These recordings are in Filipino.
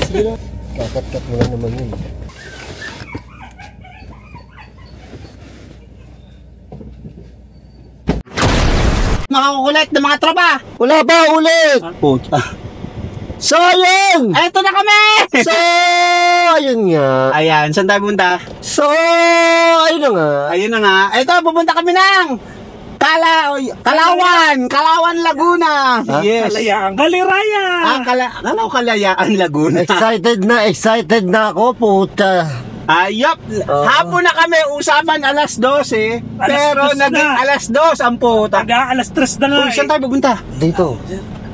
sige na. Kakat-kat mo lang naman yun. Makakukulit ng mga tropa. Wala ba ulit? Puta. So, ayun! Eto na kami! So, ayun nga. Ayan, saan tayo punta? So, ayun na nga. Ayun na nga. Eto, pupunta kami ng Kalawan, Laguna. Ha? Yes. Kalayaan, Kaliraya! Kalayaan, Laguna. Excited na ako, puta. Ayop, hapon na kami, usapan alas 12, pero 12 naging na. alas 2 ang puta. Alas 3 na nga Uy, saan tayo pupunta? Dito.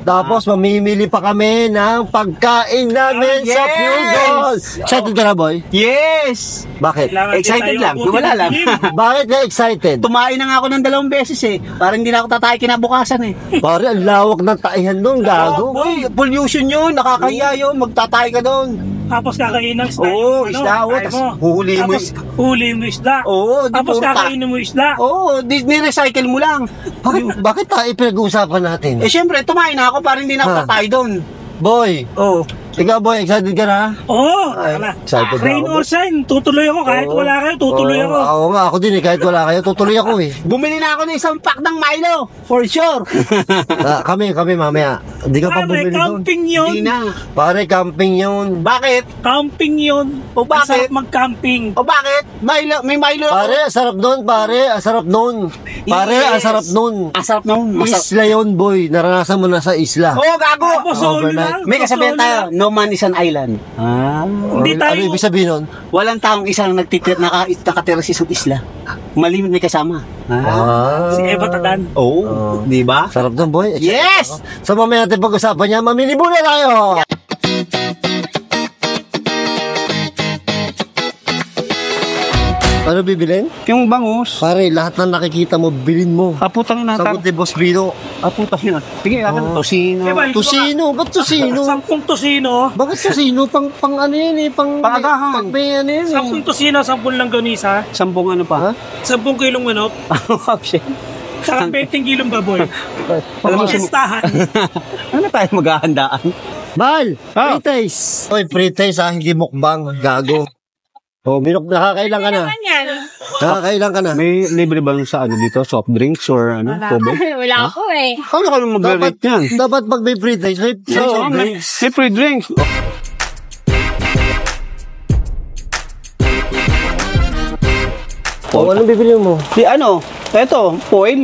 Tapos mamimili pa kami ng pagkain namin Yes! sa Pugol. Excited ka na, boy? Yes! Bakit? Kailangan Excited din tayo lang, abutin wala ng lang. gym. Bakit ka excited? Tumain na nga ako ng 2 beses eh. Parang hindi na ako tatay kinabukasan eh. Pare, ang lawak ng taihan doon, gago. Boy, pollution yun, nakakaya yun, magtatay ka doon. Tapos kakain ng isda. Oo, isda, oo, tas huhulihin mo Tapos huhulihin mo isda. Oo, di Tapos puta. kakainin mo isda. Oo, ni-recycle mo lang. Bakit tayo pinag-uusapan natin? Eh syempre, tumain na ako para hindi na ako Ha? tatay doon. Boy, Oo. ikaw boy, excited ka na? Oo, Ay, tara. excited na Rain ako. or shine, tutuloy ako. Kahit Oo. wala kayo, tutuloy Oo, ako. Oo nga, ako din eh, kahit wala kayo, tutuloy ako eh. Bumili na ako ng isang pack ng Milo, for sure. Kami mamaya. Hindi ka pa Pare, bumili doon. camping yun. Hindi na. Pare, camping yun. Bakit? Camping yun. O bakit? Ang sarap mag-camping. O bakit? May Milo ako. Pare, ang sarap nun, pare. Ang sarap nun. Pare, Yes. ang sarap nun. Ang sarap nung Isla yun, boy. Naranasan mo na sa isla. Oo, gago. Tapos solo Overnight. lang. May kasabihan solo tayo, lang. no man is an island. Hindi tayo. Ano ibig sabihin nun? Walang taong isang nakatira sa isang isla. Malimit may kasama. Si Eva Tadan. Oo, di ba? Sarap nun, boy. Yes! So, mamaya natin pag-usapan niya. Mamili muna tayo. Ano bibilin? Yung bangus. Pare, lahat ng nakikita mo, bilin mo. Putang na. Sagot ni Boss Vino. Putang na. Sige, akin tosino. Diba, Tusino? Ba't tusino? 10 tosino. Bakit tusino? Pang ano yun eh? Pangagahan. Pang may ano yun eh. 10 tosino, 10 langganisa. 10 ano pa? 10 kilong manok. Saka 20 kilong baboy. Alam mo, Pagkastahan. ano tayo maghahandaan? Bal! Ah. Pre-taste! Oy, pre-taste hindi mukbang. Gago. Oh, minok, nakakailan ka na. Nakakailan ka na. May libre ba sa ano dito? Soft drinks or ano? Tubig? Wala ako eh. Ano ka nung mag-rate yan? Dapat pag may pre-taste, may Oo, drinks. may free drinks. Oh, anong bibili mo? Di ano? Eto, foil?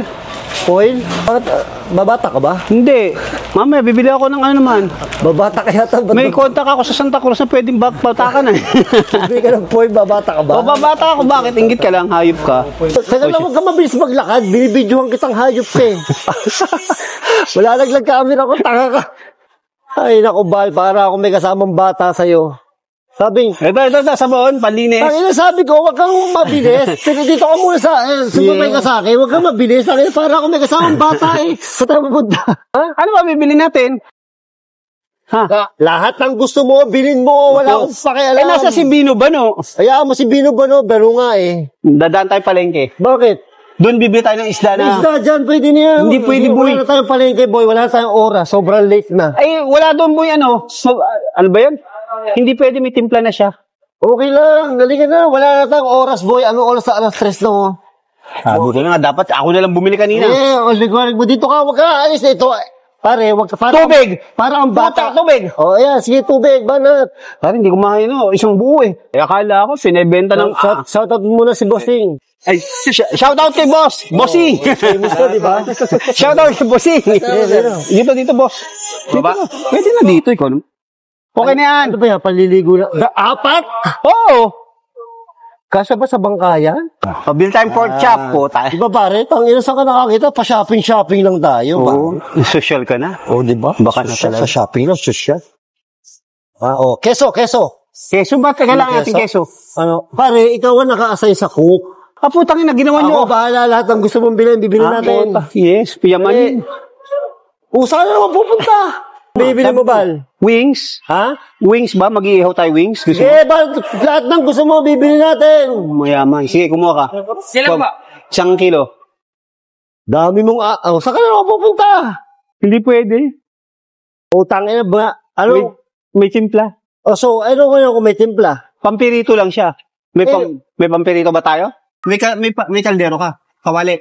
Foil? Bakit, babata ka ba? Hindi. Mamaya, bibili ako ng ano naman. Babata ka yata. May contact ako sa Santa Cruz na pwedeng batakan eh. Bibili ka ng foil, babata ka ba? O, babata ako. Bakit? Ingit ka lang, hayop ka. Teka lang, huwag ka mabilis maglakad. Binibidyohan kitang hayop ka eh. Wala naglag camera ko, tanga ka. Ay, naku, Bal, para ako may kasamang bata sa'yo. Sabi, Ito, sabon, panlinis. Tangina, sabi ko, huwag kang mabilis. Pero dito ka muna sa, sumabay ka sa akin, huwag kang mabilis. Tangina, para ako may kasamang bata eh. Saan tayo pupunta? Ha? Ano ba bibili natin? Ha? Lahat ng gusto mo, bilhin mo. Wala akong pakialam. Eh, nasa si Bino ba, no? Hayaan mo si Bino Bano, pero nga eh. Dadaan tayo palengke. Bakit? Doon bibili tayo ng isda na. Isda dyan, pwede niya. Hindi pwede, boy. Wala na tayong palengke, boy. Wala na tayong oras. Sobrang late na. Ay, wala doon, boy, ano? Ano ba yan? Hindi pwede, may timpla na siya. Okay lang, halika na. Wala na tayong oras, boy. Anong oras sa alas 3 na mo? Sabi ko na nga, dapat ako na lang bumili kanina. Liwanag mo dito ka. Huwag ka alis na ito. Pare, huwag ka. Tubig! Para ang bata. Tubig! Oh, yeah. Sige, tubig. Banat. Parang hindi ko makain, no? Isang buo eh. Eh, akala ko, sinibenta ng... Shoutout muna si Bossing. Ay, shoutout kay boss! Bossing! Famous ka, di ba? Shoutout kay Bossing! Dito, boss. Baba? Pwede na dito, ikaw. Okay na yan. Ano ba yan? Paliligo na. Apat? Oo! Kasya ba sa bangkayan? Pabil tayong pork chop po tayo. Di ba pare? Tangina saan ka nakakita? Pa-shopping lang tayo. Oo, social ka na. Oh, di ba? Baka na Social, talaga. sa shopping lang, social. Keso. Keso ba? Taga lang natin keso. Ano? Pare, ikaw ang naka-assign sa cook. Putang ina, ginawa nyo. Ako bahala lahat ng gusto mong bilhin, bibili natin. Yes, piyaman yun. Saan na naman pupunta? Bibili mo, Bal? Wings? Ha? Wings ba? Mag-iihaw tayo wings? Gusto mo? Bal, lahat ng gusto mo, bibili natin. Mayaman. Sige, kumuha ka. Sila ba? 1 kilo. Dami mong, saan ka na naman pupunta? Hindi pwede. Tangina ba? Ano? May timpla. O so, ano ko kung may timpla? Pampirito lang siya. May, Eh, may pampirito ba tayo? May kaldero ka. Kawali.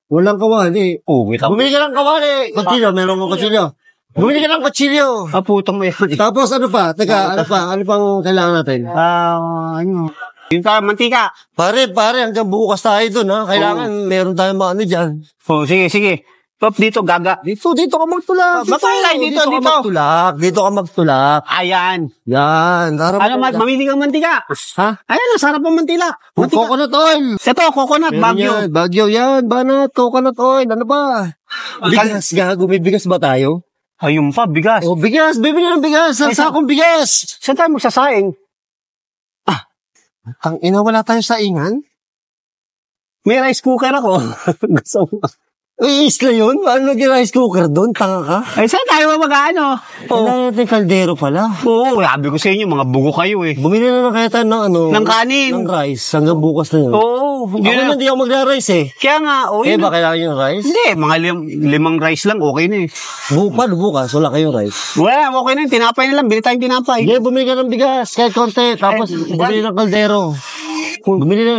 Walang kawali. Oh, wait up. Bumili ka ng kawali. Kutsilyo, meron mo kutsilyo. Bumili ka ng kutsilyo. Ah, putong may. Tapos ano pa? Teka, ano pa? Ano pang kailangan natin? Ano? Yung sa mantika. Pare, hanggang bukas tayo dun, ha? Kailangan meron tayong mga ano dyan. Oh, sige. Top dito, gaga. Dito ka magtulak. Bakit? Dito. ka magtulak. Dito ka magtulak. Ayan. Yan. Ano, mamili kang mantika. Ha? Ayan, sarap ang mantika. Coconut oil. Ito, coconut, Meron bagyo. yan. Bagyo yan. Banat, coconut oil. Ano ba? Bigas, gago. May bigas ba tayo? Ayun pa, bigas. O, bigas. Bibili ng bigas. Sa sakong bigas. Saan tayo magsasaing? Ang ina, wala tayong saingan? May rice cooker ako. Gusto mo? Isla yun? Ano nag-rice cooker doon? Tanga ka? Ay, saan tayo mag-ano? Wala natin kaldero pala. Oo, sabi ko sa inyo, mga bugo kayo eh. Bumili na lang kaya tayo ng ano? Ng kanin. Ng rice. Hanggang bukas na yun. Oo. Ako na hindi ako magra-rice eh. Kaya nga, Eh, ba kailangan yung rice? Hindi, mga limang rice lang, okay na eh. Bukas, wala kayong rice. Wala, okay na yun. Tinapay na lang. Bili tayong tinapay. Sige, bumili ka ng bigas, kahit konti. Tapos, bumili ng kaldero.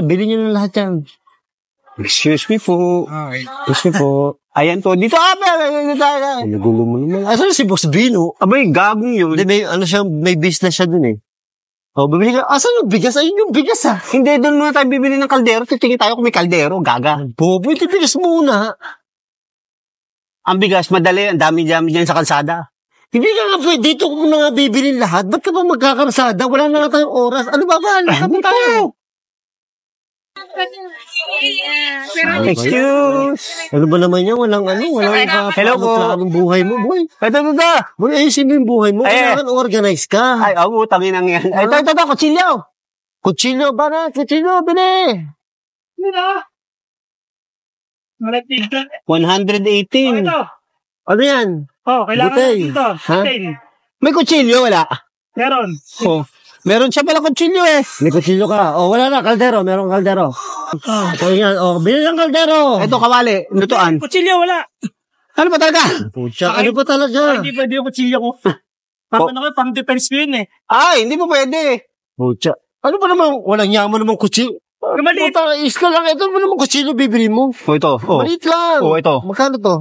Bili nyo ng lahat yan. Excuse me po. Excuse me po. Ayan po. Dito, Nagulo mo naman. Asan si Boss Bino? Abay, gagong yun. Hindi, may business siya dun eh. O, bumili ka. Asan yung bigas? Ayun yung bigas ah. Hindi, doon muna tayo bibili ng kaldero. Titingin tayo kung may kaldero. Gaga. Bobo, ito bigas muna. Ang bigas, madali. Ang dami-dami dyan sa kalsada. Hindi ka nga pwede. Dito ko na nga bibili lahat. Ba't ka pa magkakarsada? Wala na nga tayong oras. Ano ba ba? Ano tayo? Excuse. Ano ba naman yan? Walang Hello po. Anong buhay mo, boy? Ito. Boy, ayusin mo yung buhay mo. Eh. Kailangan organize ka. Ay, tangin ang yan. Ito, kutsilyo. Kutsilyo, kutsilyo, bili. 118. Ano yan? Kailangan Butey. natin dito. Ha? May kutsilyo, wala. Meron. Oh. Meron siya pala kutsilyo eh. May kutsilyo ka. Wala na, kaldero. Merong kaldero. O yan, bili ng kaldero. Ito, kawali. Lutuan. Kutsilyo, wala. Ano ba talaga? Pucha, ano ba talaga? Hindi pwede yung kutsilyo ko. Pang defense ko yun eh. Ay, hindi mo pwede. Pucha. Ano ba naman? Walang yaman naman kutsilyo. Maliit. Puta, isla lang. Ito mo naman kutsilyo bibili mo. Ito. Maliit lang. Ito. Magkano to?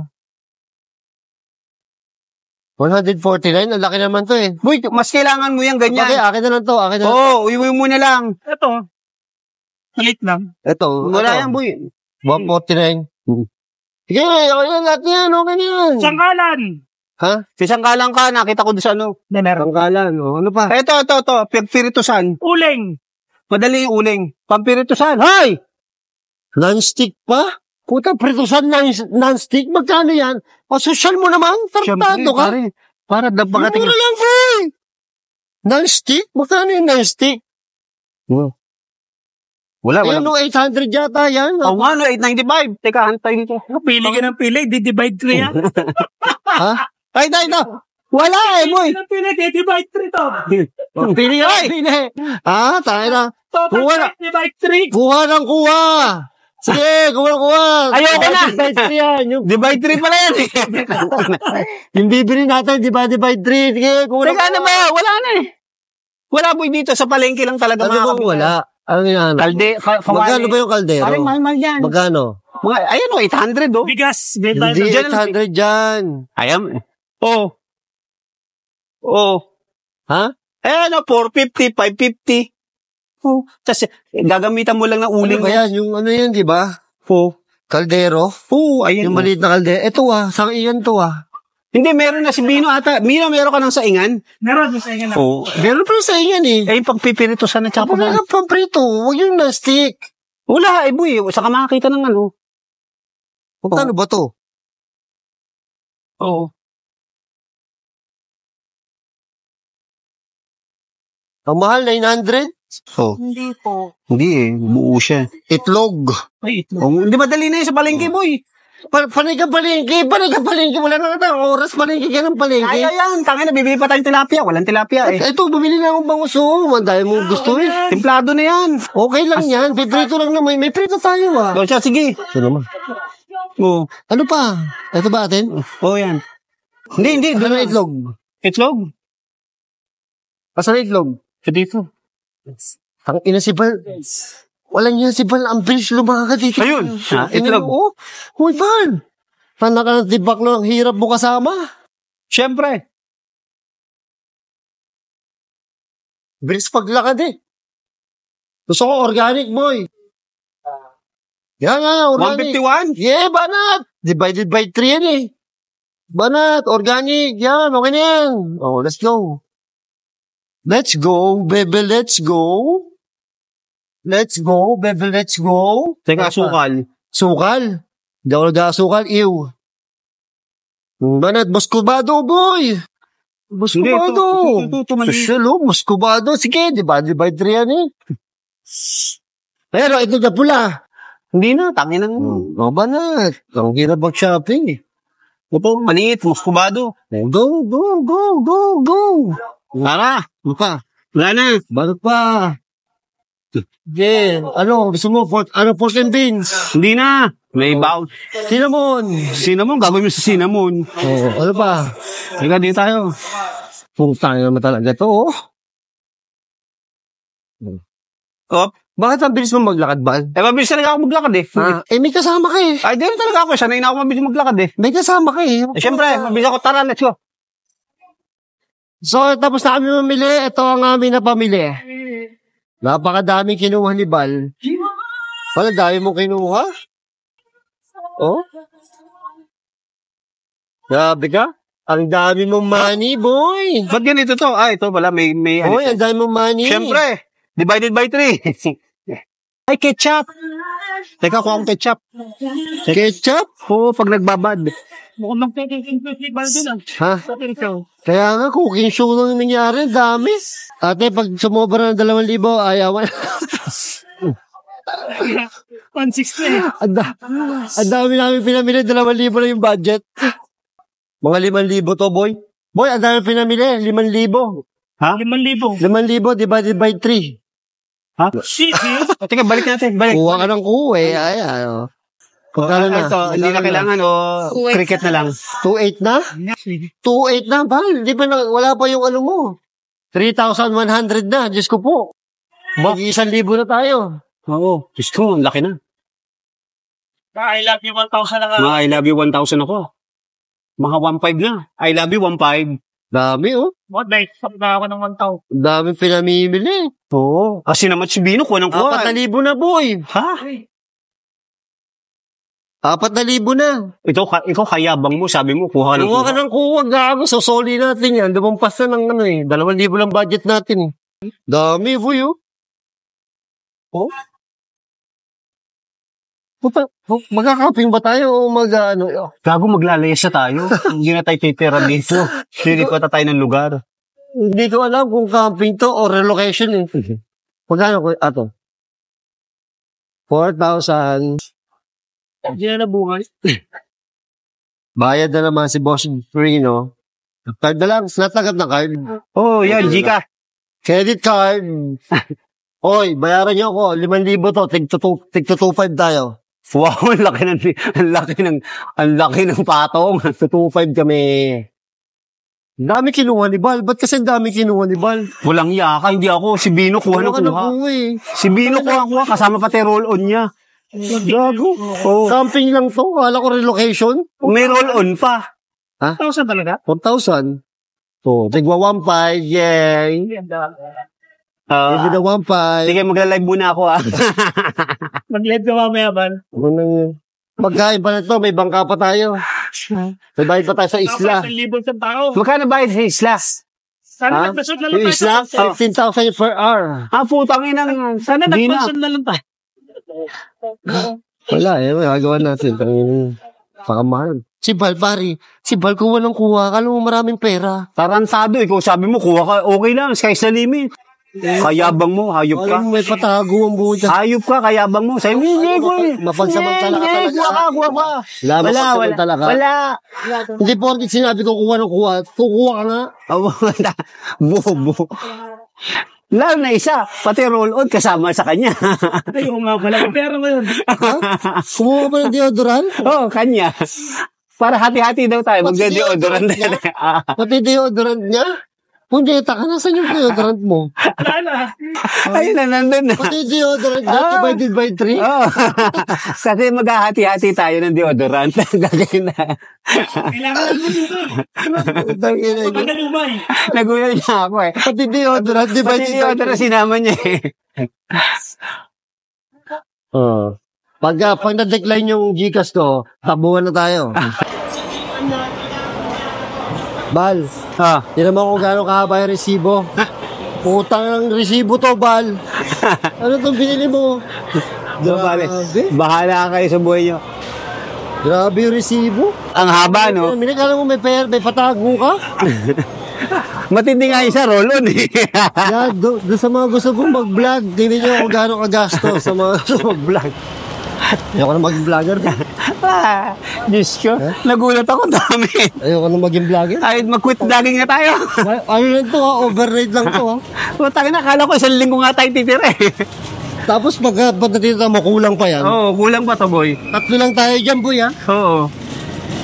149? Ang laki naman to eh. Boy, mas kailangan mo yan ganyan. Okay, akin na lang to. Uwi mo na lang. Ito. Maliit lang. Ito. Wala yan, boy. 149. Sige, okay na lahat yan. Okay na yan. Sangkalan. Ha? Isang kalang ka, nakita ko doon sa ano. Hindi, meron. Pangkalan. Ano pa? Ito. Piritusan. Uling. Madali yung uling. Pampiritusan. Hay! Non-stick pa? Puta, pritusan non-stick. Magkano yan? O, social mo naman. Tartado ka. Para dabagat. Mura lang, boy. Non-stick? Magkano yung non-stick? Wala. Ayun, no, 800 yata yan. Oo nga, no, 895. Teka, hantay dito. Pili ka ng pili. Di-divide 3 yan. Ha? Ay, ito. Wala Pili boy. ka ng pili. Di-divide 3 to. Pili ka, pili. Tayo na. Total Kuha na. divide 3. Kuha ng kuha. Sige, kuha. Ayoko na. Divide 3 yan. Divide 3 pala yan. Yung bibili natin, di ba? Divide 3. Sige, kuha ng Teka, ano ba? Wala na eh. Wala boy dito. Sa palengke lang talaga. Ano bang wala? Ano yan? Magkano ba yung kaldero? Parang mahal yan. Magkano? Ayan 800 oh. Bigas. Hindi, 800 dyan. Ayan. Ha? Ayan 450, 550. Tapos gagamitan mo lang ng uling. Ano ba yan? Yung ano yan, di ba? Kaldero? Ayan. Yung maliit na kaldero. Ito sang iyan to Hindi, meron na si Bino ata. Bino, meron ka ng saingan? Meron. Masaya na. Meron pa sa iyan eh. Yung pagpipiritusan na tsaka Wala na. ka pamprito. Huwag yung non-stick. Wala, boy. Saka makakita ng ano. Magkano ba to? Ang mahal, 900? Hindi po. Hindi eh. Buo siya. Itlog. Ay, itlog. Hindi madali na yun sa palengke, boy. Panay ka palengke. Wala na nga tayong oras. Palengke ka ng palengke. Kaya yan. Tangin na, bibili pa tayong tilapia. Walang tilapia eh. Ito, bumili na akong banguso. Manday mo gusto eh. Templado na yan. Okay lang yan. Piprito lang naman. May prito tayo O siya, sige. Ito naman. Ano pa? Ito ba atin? Yan. Hindi. Ano na itlog? Itlog? Asa na itlog? Ito dito. Ang ina si Bal. Walang yan si Bal. Ang bilis lumakad dito. Ayun. Ha? Itlog. Oo. Uy, Bal. Paano ka ng tibak na ang hirap mo kasama? Siyempre. Bilis paglakad eh. Gusto ko organic, boy. Yan nga, organic. 151? Yeah, banat. Divided by 3 yan eh. Banat, organic. Yan, okay na yan. Oh, let's go. Let's go, baby, let's go. Let's go, baby, let's go. Teka, sukal. Sukal? Hindi ako nag-asukal, ew. Banat, Moscovado, boy. Moscovado. Ito, Social, oh, Moscovado. Sige, divided by 3 yan eh. Pero ito na pula. Hindi na, tangin ng... Oh, banat. Ang hirap mag-shopping eh. Ito, maliit, muskubado. Go, go, go, go, go. Tara. Ano pa? Wala na. Bakit pa? Yeah. Ano, gusto mo? Pork and beans? Hindi na. May bound. Cinnamon. Cinnamon, gagawin mo sa cinnamon. Oh, ano pa? Teka, di tayo. Putang naman talaga to, oh. Op. Bakit ang bilis mo maglakad, Bal? Mabilis talaga ako maglakad eh. May kasama ka eh. Ay, di talaga ako. Sanay na ako mabilis maglakad eh. May kasama ka eh. Siyempre, mabilis ako. Tara, let's go. So, tapos na kami mamili. Ito ang aming napamili. Napakadaming kinuha ni Bal. Wala, dami mong kinuha? Oh? Grabe ka? Ang dami mong money, boy. Ba't ganito to? Ah, ito pala. May Boy, ang dami mong money. Siyempre. Divided by 3. Ay, ketchup. Teka, kuha akong ketchup. Ketchup? Oo, pag nagbabad. Mukhang magpapagpapagpapagpapag din ah. Ha? Kaya nga, cooking show lang yung nangyari. Dami. Ate, pag sumobra ng 2,000, ayawan. 160 eh. Ang dami namin pinamili. 2,000 lang yung budget. Mga 5,000 to, boy. Boy, ang dami pinamili. 5,000. Ha? 5,000. 5,000 divided by 3. Ha? Shit, eh. Teka, balik natin. Balik. Kuha ka ng kuha eh. Ayan. Pagkano na? Ito, hindi na kailangan o cricket na lang. 2,800 na? 2,800 na, Bal. Di ba wala pa yung ano mo? 3,100 na. Diyos ko po. Mag-1,000 na tayo. Oo. Diyos ko, ang laki na. I love you 1,000 na nga. Mga I love you 1,000 ako. Mga 1,500 na. I love you 1,500. Dami, oh. What, like, stop na ako ng 1,000. Dami pinamimili. Oo. Kasi naman si Bino, kuha ng kuha. 4,000 na, boy. Ha? 4,000 na. Ikaw kayabang mo, sabi mo, kuha ng Kuha ka kuha. ng kuha. Gago, sosoli natin yan. Lumampas na ng ano eh. 2,000 lang budget natin eh. Dami, boy, oh. Oh? Puta, magkakaping ba tayo o ano? Gago, maglalayas na tayo. Hindi na tayo titira dito. Silipat na tayo ng lugar. Hindi ko alam kung camping to o relocation eh. Magkano ko ato? 4,000. Hindi na nabuhay. Bayad na naman si Boss Frino. Card na lang. Natanggap na card. Oh, yan, Gika. Credit card. Oy, bayaran niyo ako. 5,000 to. Tig 2,500 tayo. Wow, ang laki ng patong. 2,500 kami. Dami kinuha ni Bal. Ba't kasi dami kinuha ni Bal? Walang yaka, hindi ako. Si Bino kuha ng kuha. Eh. Si Bino kuha, kasama pati roll-on niya. Gago. Oh. Camping lang to. Wala ko relocation. May roll-on pa. 1,000 talaga? 4,000. So, tigwa 1,500. Yay. Tigwa na 1,500. Sige, magla-live muna ako ah. Mag-live ka mamaya, Ban. Pagkain pa na to, may bangka pa tayo. May bayad pa tayo sa isla. 1,000 sa tao. Magkano ba sa isla? Sana nagpasod na lang Yung tayo. isla, 15,000 per hour. Ah, putang inang. Sana Di na. nagpasod na lang tayo. Wala eh, magagawa natin. Pakamahal. Si Bal, pari. Si Bal, kuha ng kuha. Kala mo maraming pera. Tarantado, ikaw sabi mo, kuha ka, okay lang, sky's the limit. Kayabang mo, hayop ka. Alam mo, may patago ang buhay dyan. Hayop ka, kayabang mo. Sa'yo, hindi ko eh. Mapansamantala ka talaga. Kuha ka. Wala. Talaga. Wala. Hindi porkit sinabi ko kuha ng kuha. Kukuha ka nga. Bobo. Lalo na isa, pati roll-on kasama sa kanya. Ayoko nga pala. Pera mo yun. Kumuha ka ba ng deodorant? Oo, kanya. Para hati-hati daw tayo. Magde-deodorant tayo. Pati deodorant niya? Punyeta ka, nasan yung deodorant mo? Wala na. Ayun na, nandun na. Pati deodorant na, Ah. divided by 3. Oo. Kasi maghahati-hati tayo ng deodorant. Gagawin na. Kailangan mo dito. Pagkadalumay. Nagulat niya ako eh. Pati deodorant, Pati divided by deodorant 3. sinama niya eh. Pag na-decline yung Gcash ko, tabuhan na tayo. Bal, Ah. tinan mo kung gaano kahaba yung resibo. Putang ng resibo to, Bal. Ano itong binili mo? Bale, Grabe. bahala kayo sa buhay niyo. Grabe yung resibo. Ang haba, no? Minakala mo may patago ka? Matindi nga isa, roll-on eh. Yan, doon sa mga gusto kong mag-vlog, tingnan nyo kung gaano kagasto sa mga gusto mag-vlog. Ayoko na mag-vlogger. Ah, Diyos ko, nagulat ako dami. Ayoko na maging vlogger. Ay, mag-quit vlogging na tayo. Ano lang to ha? Overrate lang to ha? Putang na, akala ko isang linggo nga tayo titira eh. Tapos pag natita mo, kulang pa yan. Oo, kulang pa to, boy. 3 lang tayo dyan, boy ha? Oo.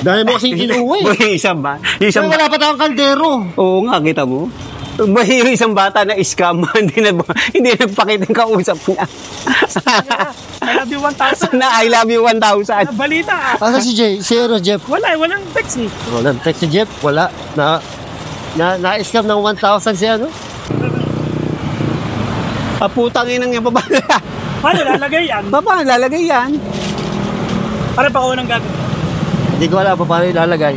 Dahil mo kasing inuwi. Boy, isang ba? Boy, Isang wala pa tayong kaldero. Oo nga, kita mo. Boy, yung isang bata na scam, hindi nagpakita yung kausap niya. I love you 1,000. Na I love you 1,000. Balita. Asa si Jay? Si Jeff? Walang text eh. Wala. Text si Jeff? Wala. Na-scam ng 1,000 si ano? Putang inang niya, baba. Paano lalagay yan? Baba, lalagay yan. Para pa ako nang gagawin. Hindi ko alam pa paano ilalagay.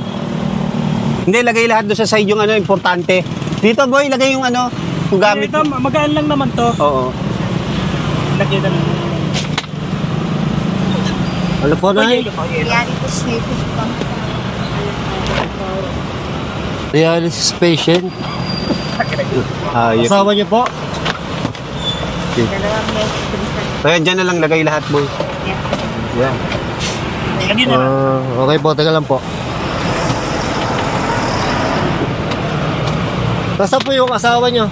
Hindi, lagay lahat doon sa side yung ano, importante. Dito, boy, lagay yung ano, yung gamit. Ito, magaan lang naman to. Oo. Lagyan na lang. Ano po na eh? Dialysis patient. Ayop. Asawa niyo po? Kaya dyan na lang lagay lahat, boy. Yan. Lagyan na lang. Okay po, taga lang po. Nasaan po yung asawa niyo?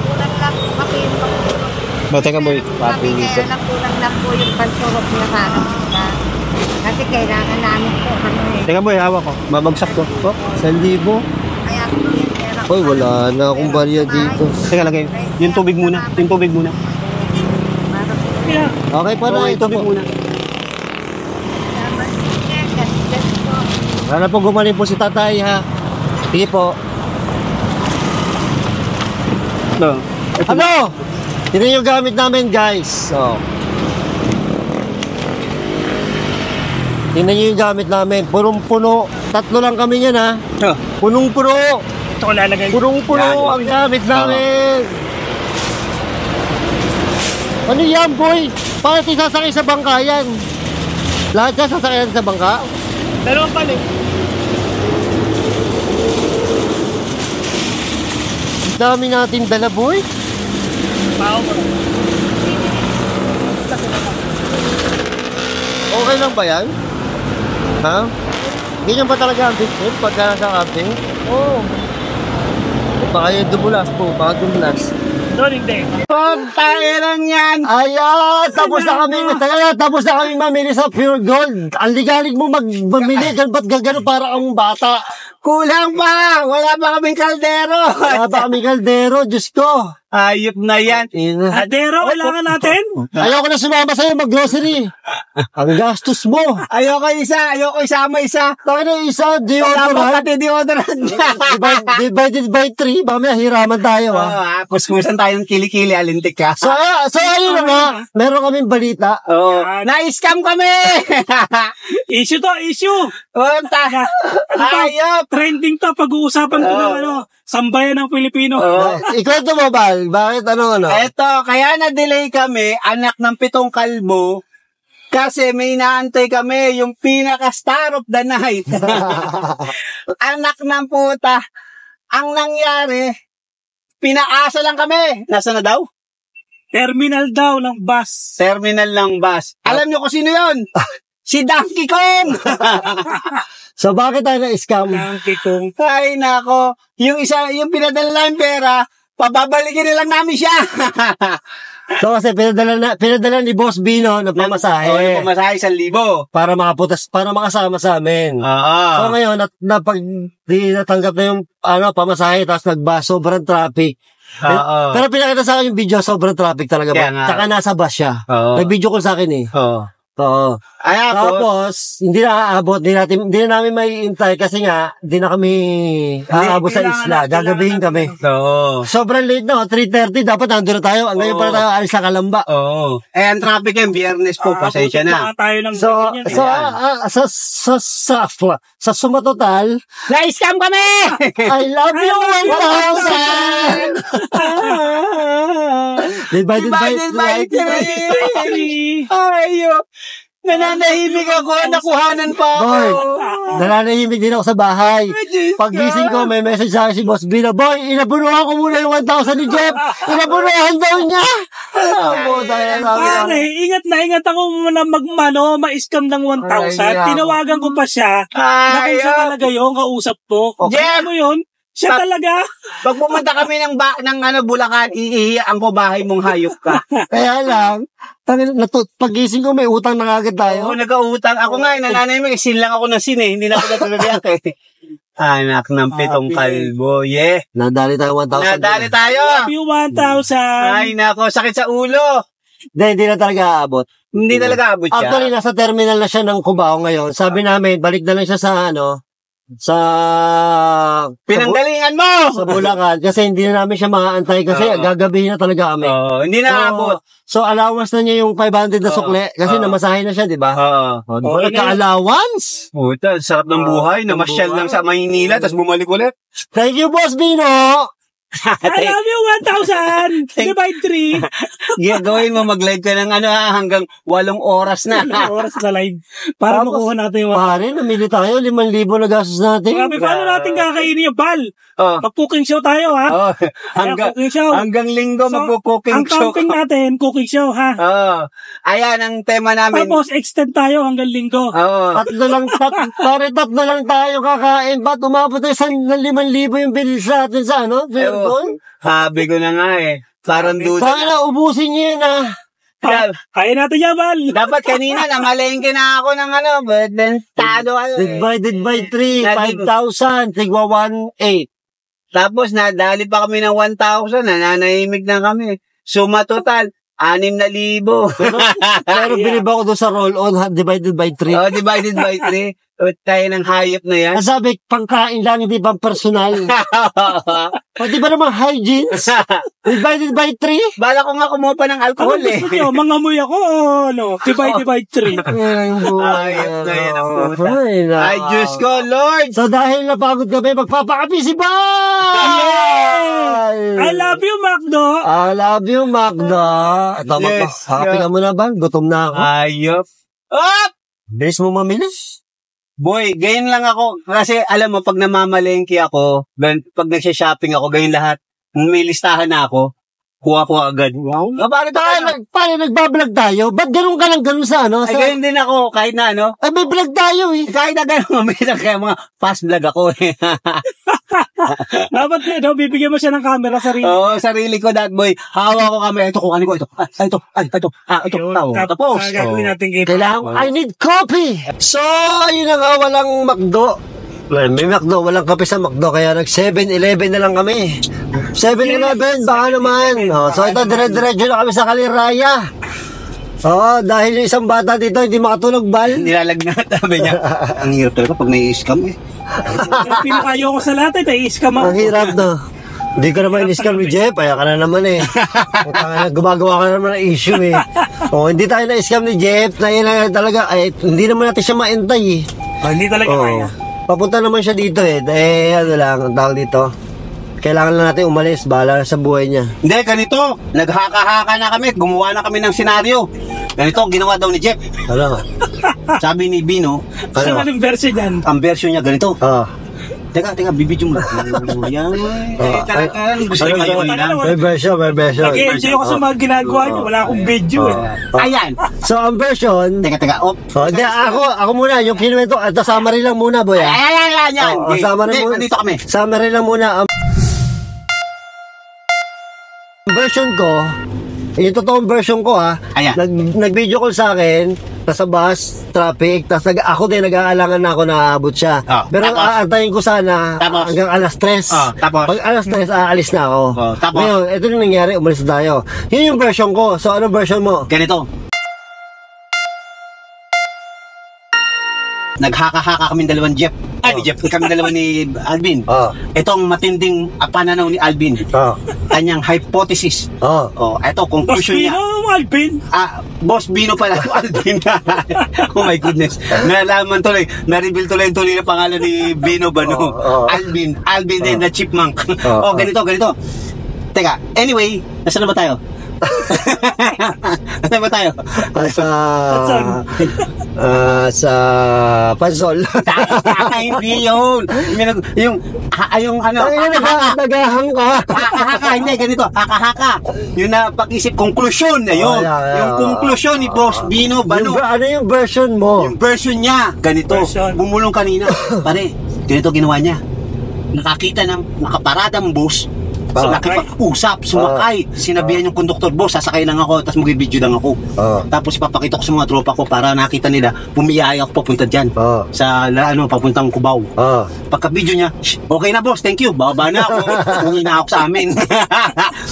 Kulang lang po kasi yung Teka, boy. kami kaya lang kulang lang po yung pansurok niya para sila. Kasi kailangan namin po ano eh. Teka, boy, hawak ko. Babagsak ko. Oh. 1,000. Kaya po yung pera ko. Hoy, wala na akong barya dito. Teka, lagay. Yung tubig muna. Yung tubig muna. Para po. Yeah. Okay pa na, Oo, ito tubig po. muna. Salamat po niya. Ganyan po. Sana po gumaling po si tatay ha. Sige po. No. Ano? Tignan yung gamit namin, guys. So. Tignan nyo yung gamit namin. Punong-puno. 3 lang kami yan, ha? Oh. Punong-puno. Ito ko lalagay. Punong-puno Yan. ang gamit namin. Ano yan, boy? Bakit isasakay sa bangka yan? Lahat yan sasakyan sa bangka? Dalawang palit. Dami natin dala, boy. Pao mo. Okay lang ba yan? Ha? Ganyan ba talaga ang business pagka nasa camping? Oo. Baka yung dumulas po, baka dumulas. Doon hindi. Pagtairang yan! Ayan! Tapos na kami mamili sa Pure Gold. Ang ligalig mo mamili, ba't gagano para ang bata? Kulang pa! Wala pa kaming kaldero! Wala pa kami kaldero, Diyos ko. Ayop na yan! Adero, kailangan natin. Ayoko na sumama sa'yo mag-grocery. Ang gastos mo. Ayoko isama isa! Bakit na isa, Wala pa deodorant? pati deodorant niya! Divided by 3, mamaya hiraman tayo ha. Kuskusan tayong kilikili, alintik ka. So ayun na nga, meron kaming balita. Oh, na-scam kami! Issue to, issue. Punta! Ayop! Trending to, pag-uusapan ko ng ano, sambayan ng Pilipino. Ikwento mo, Bal, bakit ano? Eto, kaya na-delay kami, anak ng 7 kalbo, kasi may naantay kami, yung pinaka-star of the night. Anak ng puta. Ang nangyari, pinaasa lang kami. Nasa na daw? Terminal daw ng bus. Terminal ng bus. Alam nyo kung sino yun? Si Donkey Kong! So bakit tayo na-scam? Donkey Kong. Ay, nako. Yung pinadala namin pera, pababalikin na lang namin siya. So kasi pinadala ni Boss Bino ng pamasahe. Oo, pamasahe 1,000. Para makasama sa amin. So ngayon, pag di natanggap na yung pamasahe, tapos sobrang traffic. Pero pinakita sa akin yung video, sobrang traffic talaga ba? Tsaka nasa bus siya. Nag-video ko sa akin eh. Oo. Tapos, hindi na aabot, hindi na namin may intay kasi nga, hindi na kami aabot sa isla. Gagabihin kami. Sobrang late na, 3:30, dapat nandun na tayo. Ngayon pala tayo alis sa Kalamba. Ang traffic yung biyernes po, pasensya na. Sa suma total, Na-scam kami! I love you 1,000! Divided by 3. Ayo! Nananahimik ako, nakuhanan pa ako. Boy, nananahimik din ako sa bahay. Pagising ko, may message sa akin si Boss Bino, Boy, inabunuhan ko muna yung 1,000 ni Jeff. Inabunuhan daw niya. Pare, ingat ako na ma-scam ng 1,000. Tinawagan ko pa siya. Na kung siya talaga yung kausap ko. Jeff! Mo yun? Siya talaga. Pag pumunta kami ng Bulacan, iihiyan ko bahay mong hayop ka. Kaya lang, pagising ko may utang na agad tayo. Oo, nag-utang. Ako nga, nananay mo, isin lang ako ng sine. Hindi na ako natagabiyak eh. Anak ng pitong kalbo, Nadali tayo 1,000. Nadali tayo. Yung 1,000. Ay, nako, sakit sa ulo. Hindi na talaga aabot. Hindi talaga abot siya. Actually, nasa terminal na siya ng Cubao ngayon. Sabi namin, balik na lang siya sa Pinanggalingan mo! Sa Bulacan. Kasi hindi na namin siya maaantay kasi gagabihin na talaga kami. Hindi na abot. So, allowance na niya yung 500 na sukle kasi namasahe na siya, di ba? Di ba nagka-allowance? Puta, sarap ng buhay. Namasyal lang sa Maynila, tapos bumalik ulit. Thank you, Boss Bino! I love you 1,000! Divide 3. Gawin mo, mag-live ka ng hanggang 8 oras na. 8 oras na live. Para makuha natin yung... Pare, namili tayo, 5,000 na gastos natin. Grabe, paano natin kakainin yung bal? Mag-cooking show tayo, ha? Hanggang linggo, mag-cooking show. Ang camping natin, cooking show, ha? Ayan, ang tema namin. Tapos, extend tayo hanggang linggo. Tatlo lang tayo kakain. Ba't umabot tayo sa 5,000 yung bill sa atin sa Sabi ko na nga eh. Parang duda. Sana ubusin niyo yun Kaya natin yan, bal. Dapat kanina namalengke na ako ng but then talo. Divided by 3, 5,000, tigwa 1,800. Tapos nadali pa kami ng 1,000, nananahimik na kami. Suma total, 6,000. Pero bilib ako doon sa roll-on, divided by 3. Divided by 3. Tayo ng hayop na yan. Sabi, pangkain lang, hindi pang personal. Di ba naman hygienes? Divided by 3? Bala ko nga kumuha pa ng alcohol eh. Gusto niyo, mangamoy ako o Divide by 3. Hayop na yan ang puta. Ay, Diyos ko, Lord! So dahil napagod kami, magpapakapi si Bal! I love you, Macdo! I love you, Macdo! Ito, magpapakapi ka muna, Bal. Gutom na ako. Hayop. Up! Bilis mo mamili. Boy, ganyan lang ako. Kasi alam mo, pag namamalengke ako, pag nagsha-shopping ako, ganyan lahat, may listahan na ako, kuha ko agad. Wow. Paano nagbablog tayo? Ba't ganun ka lang ganun sa Ay, ganyan din ako, kahit na Ay, may vlog tayo eh. Kahit na ganun, may lang kaya mga fast vlog ako eh. Dapat bibigyan mo siya ng camera sarili. Oo, sarili ko, that boy. Hawa ko kami. Ito, kukanin ko ito. Ito. Tapos. Gagawin natin kailangan, I need coffee. So, yun na nga, walang McDo. May McDo, walang kape sa McDo, kaya nag 7-Eleven na lang kami. 7-Eleven, baka naman. So, ito, dire-diretso na kami sa Kaliraya. Dahil yung isang bata dito, hindi makatulog, Bal. Nilalagnat, sabi niya. Ang hirap talaga pag nai-scam eh. Pinakayo ko sa lahat, nai-scam ako. Ang hirap na. Hindi ka naman in-scam ni Jeff, kaya ka na naman eh. Gumagawa ka na naman ng issue eh. Hindi tayo na-scam ni Jeff, talaga, hindi naman natin siya maentay eh. Hindi talaga kaya. Papunta naman siya dito eh. Ano lang, ang tawag dito. Kailangan lang natin umalis, bahala na sa buhay niya. Hindi, ganito. Naghaka-haka na kami. Gumawa na kami ng senaryo. Ganito, ginawa daw ni Jeff. Ano? Sabi ni Bino. Ano ang version yan? Ang version niya ganito. Teka, bibidyo mo. Yan. Gusto niyo kayo kanina. May version. Nag-enjoy ako sa mga ginagawa niyo. Wala akong video eh. Ayan. So, ang version... Teka. Hindi, ako muna. Yung kinuwento. Ito, summary lang muna, boy. Ayan. Summary muna. Dito kami. Summary lang muna. Ang version ko, Yung totoong version ko ha. Ayan. Nag-video call sa akin, nasa bus, traffic, tapos ako din nag-aalangan na ako na aabot siya. Pero tapos? aantayin ko sana hanggang alas 3. Tapos? Pag alas 3, aalis na ako. Tapos? Ngayon, ito yung nangyari, umalis na tayo. Yun yung version ko. So, anong version mo? Ganito. Naghaka-haka kami dalawang Jeff. Ni Jeff. Kami dalawa ni Alvin. Itong matinding pananaw ni Alvin. Kanyang hypothesis. Ito, conclusion niya. Alvin. Boss Bino pala. Alvin. Oh my goodness. Nalaman tuloy. Na-reveal tuloy na pangalan ni Bino Bano. Alvin. Alvin din na chipmunk. Ganito. Teka, anyway, nasaan na ba tayo? Nasaan ba tayo? Sa Pansol. Hindi yun. Yung ano. Nagahang ka. Hindi, ganito. Haka-haka. Yung napag-isip, conclusion na yun. Yung conclusion ni Boss Bino Bano. Ano yung version mo? Yung version niya. Ganito. Bumulong kanina. Pare, ganito ginawa niya. Nakakita ng nakaparadang bus. So, nakipag-usap, sumakay. Sinabihan yung conductor, boss, sasakay lang ako, tapos mag-video lang ako. Tapos ipapakita ko sa mga tropa ko para nakita nila, bumiyaya ako papunta dyan. Sa, papuntang Cubao. Pagka-video niya, okay na boss, thank you. Bababa na ako. Uwi na ako sa amin.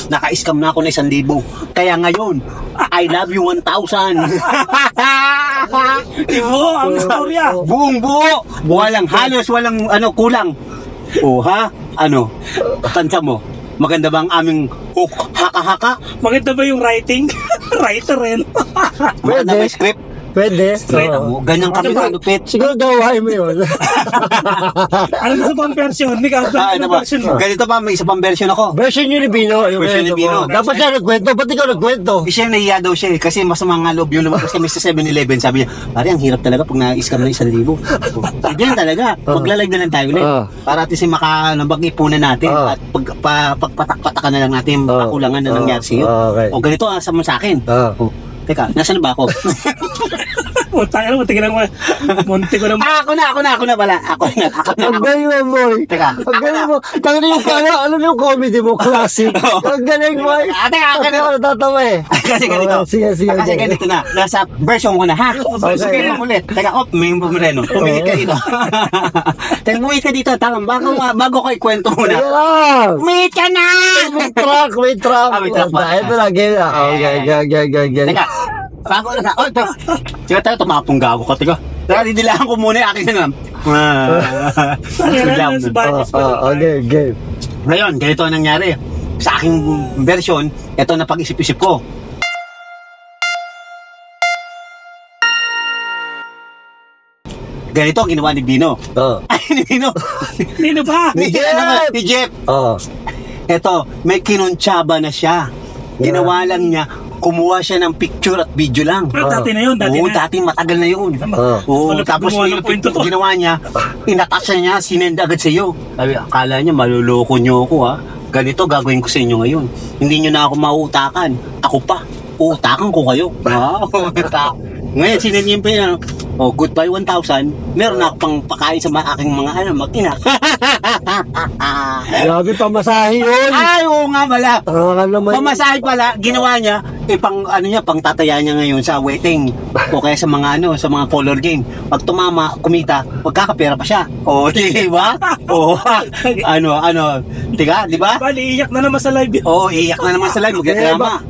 Naka-scam na ako na 1,000. Kaya ngayon, I love you 1,000. Ibo, ang istorya. Buong buo. Halos walang kulang. Tansa mo. Maganda ba ang aming haka-haka? Maganda ba yung writing? Writer rin. Maganda ba yung script? Pwede. Ganyan kami kalupit. Siguro gawain mo yun. Ano gusto pang version? Version mo. Ganito pa, may isa pang version ako. Version yun ni Bino. Version ni Bino. Dapat siya nagkwento. Ba't ikaw nagkwento? Siya nahiya daw siya kasi masama nga loob yung lumabas kami sa 7-Eleven. Sabi niya, pare, ang hirap talaga pag na-scam na 1,000. Hindi yan talaga. Maglalag na lang tayo ulit. Para at least mag-ipunan natin at pagpatak-patakan na lang natin pakulangan na nangyari sa'yo. O ganito, sama sa akin. Teka, nasaan ba ako? Tayo mo, tingnan mo. Munti ko na. Ako na pala. Ako na. Ang galing mo, boy. Teka. Ang galing mo. Tangan yung ano yung comedy mo, classic. Ang galing, boy. Teka, ako natatawa eh. Kasi ganito. Sige. Kasi ganito na. Nasa version ko na, ha? Sige mo ulit. Teka, may moreno. Pumilit ka dito. Teka, pumilit ka dito. Tama, bago ko ikwento muna. Pumilit ka na! May truck. May truck pa. Ito na, game na. Okay. Teka. Bago na. Sige tayo, tumapong gago ka. Teka, didilaan ko muna yung akin na. Okay. Ngayon, ganito ang nangyari. Sa aking version, ito na pag-isip-isip ko. Ganito ang ginawa ni Bino. Ni Bino. Nino ba? Ni Jeff. Ito, may kinuntsaba na siya. Ginawa lang niya, kumuha siya ng picture at video lang. Dati na yun, dati matagal na yun. Tapos ginawa niya, inatasya niya, sinend agad sa iyo. Sabi, akala niya, maluloko niyo ako ha. Ganito gagawin ko sa inyo ngayon. Hindi niyo na ako mauutakan. Ako pa, uutakan ko kayo. Ngayon, sinend niya yung pina. Goodbye 1,000. Meron na ako pang pakain sa aking mga mag-ina. Grabe, pamasahe yun. Ay, oo nga pala. Naman. Pamasahe pala, ginawa niya, pang tataya niya ngayon sa waiting. O kaya sa mga sa mga color game. Pag tumama, kumita, magkakapera pa siya. Di ba? Tiga, di ba? Bali, iyak na naman sa live. Iyak na naman sa live, magkakrama.